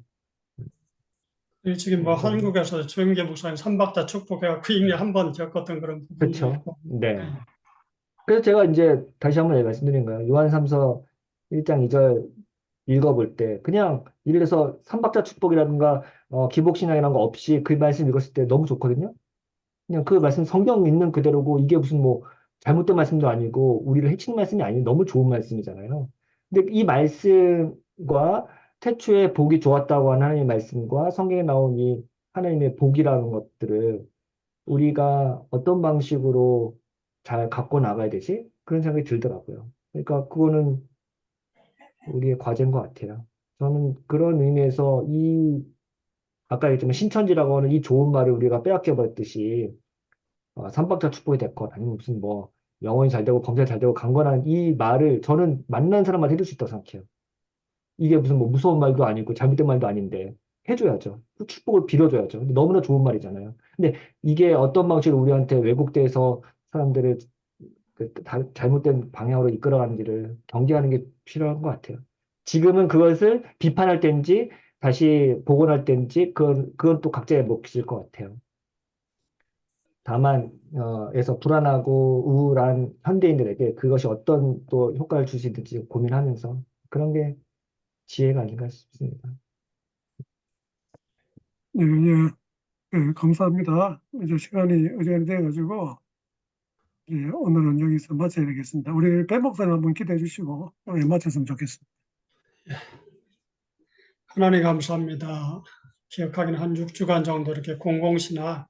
그리고 지금 뭐 그래서, 한국에서 조영계 목사님 삼박자 축복해갖고 이미 한 번 겪었던 그런 부분도 그렇죠. 있고. 네. 예. 그래서 제가 이제 다시 한번 말씀드린 거예요. 요한삼서 1장 2절 읽어볼 때 그냥 예를 들어서 삼박자 축복이라든가 기복신앙이라는 거 없이 그 말씀 읽었을 때 너무 좋거든요. 그냥 그 말씀 성경 있는 그대로고 이게 무슨 뭐 잘못된 말씀도 아니고 우리를 해치는 말씀이 아니고 너무 좋은 말씀이잖아요. 근데 이 말씀과 태초에 복이 좋았다고 하는 하나님의 말씀과 성경에 나온 이 하나님의 복이라는 것들을 우리가 어떤 방식으로 잘 갖고 나가야 되지? 그런 생각이 들더라고요. 그러니까 그거는 우리의 과제인 것 같아요. 저는 그런 의미에서 아까 얘기했지만 신천지라고 하는 이 좋은 말을 우리가 빼앗겨 버렸듯이 삼박자 축복이 됐건 아니면 무슨 뭐 영혼이 잘 되고 범죄 잘 되고 강건한 이 말을 저는 만나는 사람마다 해줄 수 있다고 생각해요. 이게 무슨 뭐 무서운 말도 아니고 잘못된 말도 아닌데 해줘야죠. 그 축복을 빌어줘야죠. 근데 너무나 좋은 말이잖아요. 근데 이게 어떤 방식으로 우리한테 왜곡돼서 사람들을 잘못된 방향으로 이끌어가는지를 경계하는 게 필요한 것 같아요. 지금은 그것을 비판할 때인지 다시 복원할 때인지 그건 또 각자의 몫일 것 같아요. 다만 에서 불안하고 우울한 현대인들에게 그것이 어떤 또 효과를 줄 수 있는지 고민하면서 그런 게 지혜가 아닌가 싶습니다. 예, 예, 예, 감사합니다. 이제 시간이 어지간히 돼가지고 예, 오늘은 여기서 마쳐야 되겠습니다. 우리 배 목사님 한번 기대해 주시고 오늘 마쳤으면 좋겠습니다. 하나님 감사합니다. 기억하기는 한 6주간 정도 이렇게 공공신학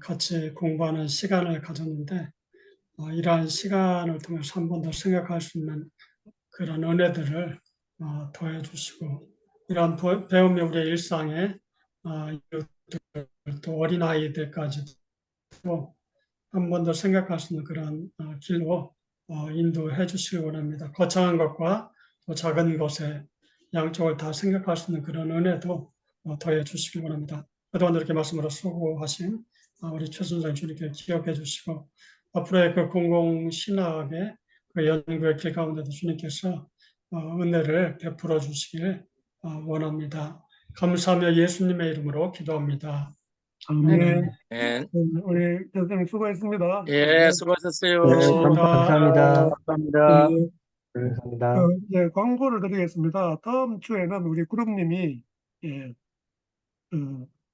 같이 공부하는 시간을 가졌는데 이러한 시간을 통해서 한 번 더 생각할 수 있는 그런 은혜들을 더해 주시고 이러한 배움이 우리의 일상에 또 어린아이들까지도 한 번 더 생각할 수 있는 그런 길로 인도해 주시기 원합니다. 거창한 것과 또 작은 것에 양쪽을 다 생각할 수 있는 그런 은혜도 더해 주시기 원합니다. 그동안 이렇게 말씀으로 수고하신 우리 최순상 주님께 기억해 주시고 앞으로의 그 공공신학의 그 연구의 길 가운데도 주님께서 은혜를 베풀어 주시길 원합니다. 감사하며 예수님의 이름으로 기도합니다. 아멘. 예, 우리 교수님 수고했습니다. 예, 네, 수고하셨어요. 감사합니다. 예, 감사합니다. 감사합니다. 예, 광고를 드리겠습니다. 다음 주에는 우리 그룹님이 예,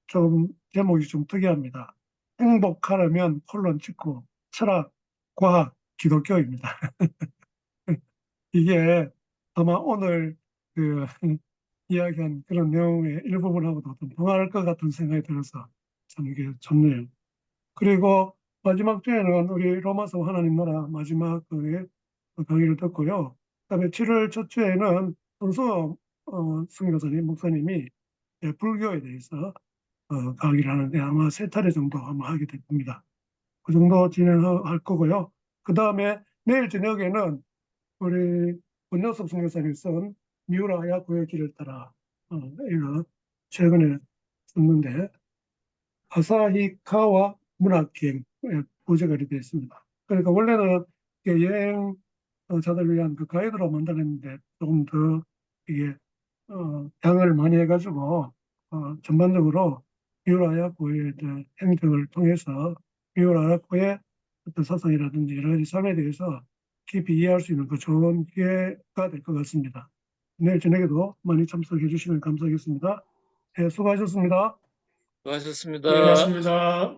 좀 제목이 좀 특이합니다. 행복하려면 콜론 찍고 철학, 과학, 기독교입니다. 이게 아마 오늘 그 이야기한 그런 내용의 일부분하고도 좀 통할 것 같은 생각이 들어서 참 이게 좋네요. 그리고 마지막 주에는 우리 로마서 하나님 나라 마지막 그 강의를 듣고요. 그다음에 7월 첫 주에는 손수호 선교사님 목사님이 불교에 대해서 강의를 하는데 아마 세 차례 정도 아마 하게 될 겁니다. 그 정도 진행할 거고요. 그 다음에 내일 저녁에는 우리 권효섭 선교사님 쓴 미우라야 고의 길을 따라 이거 최근에 썼는데 아사히카와 문학기행 부제가 되어 있습니다. 그러니까 원래는 이게 여행 자들을 위한 그 가이드로 만들었는데 조금 더 이게 양을 많이 해가지고 전반적으로 미우라야코의 행적을 통해서 미우라야코의 어떤 사상이라든지 여러 가지 삶에 대해서 깊이 이해할 수 있는 그 좋은 기회가 될 것 같습니다. 내일 저녁에도 많이 참석해 주시면 감사하겠습니다. 네, 수고하셨습니다. 수고하셨습니다. 수고하셨습니다.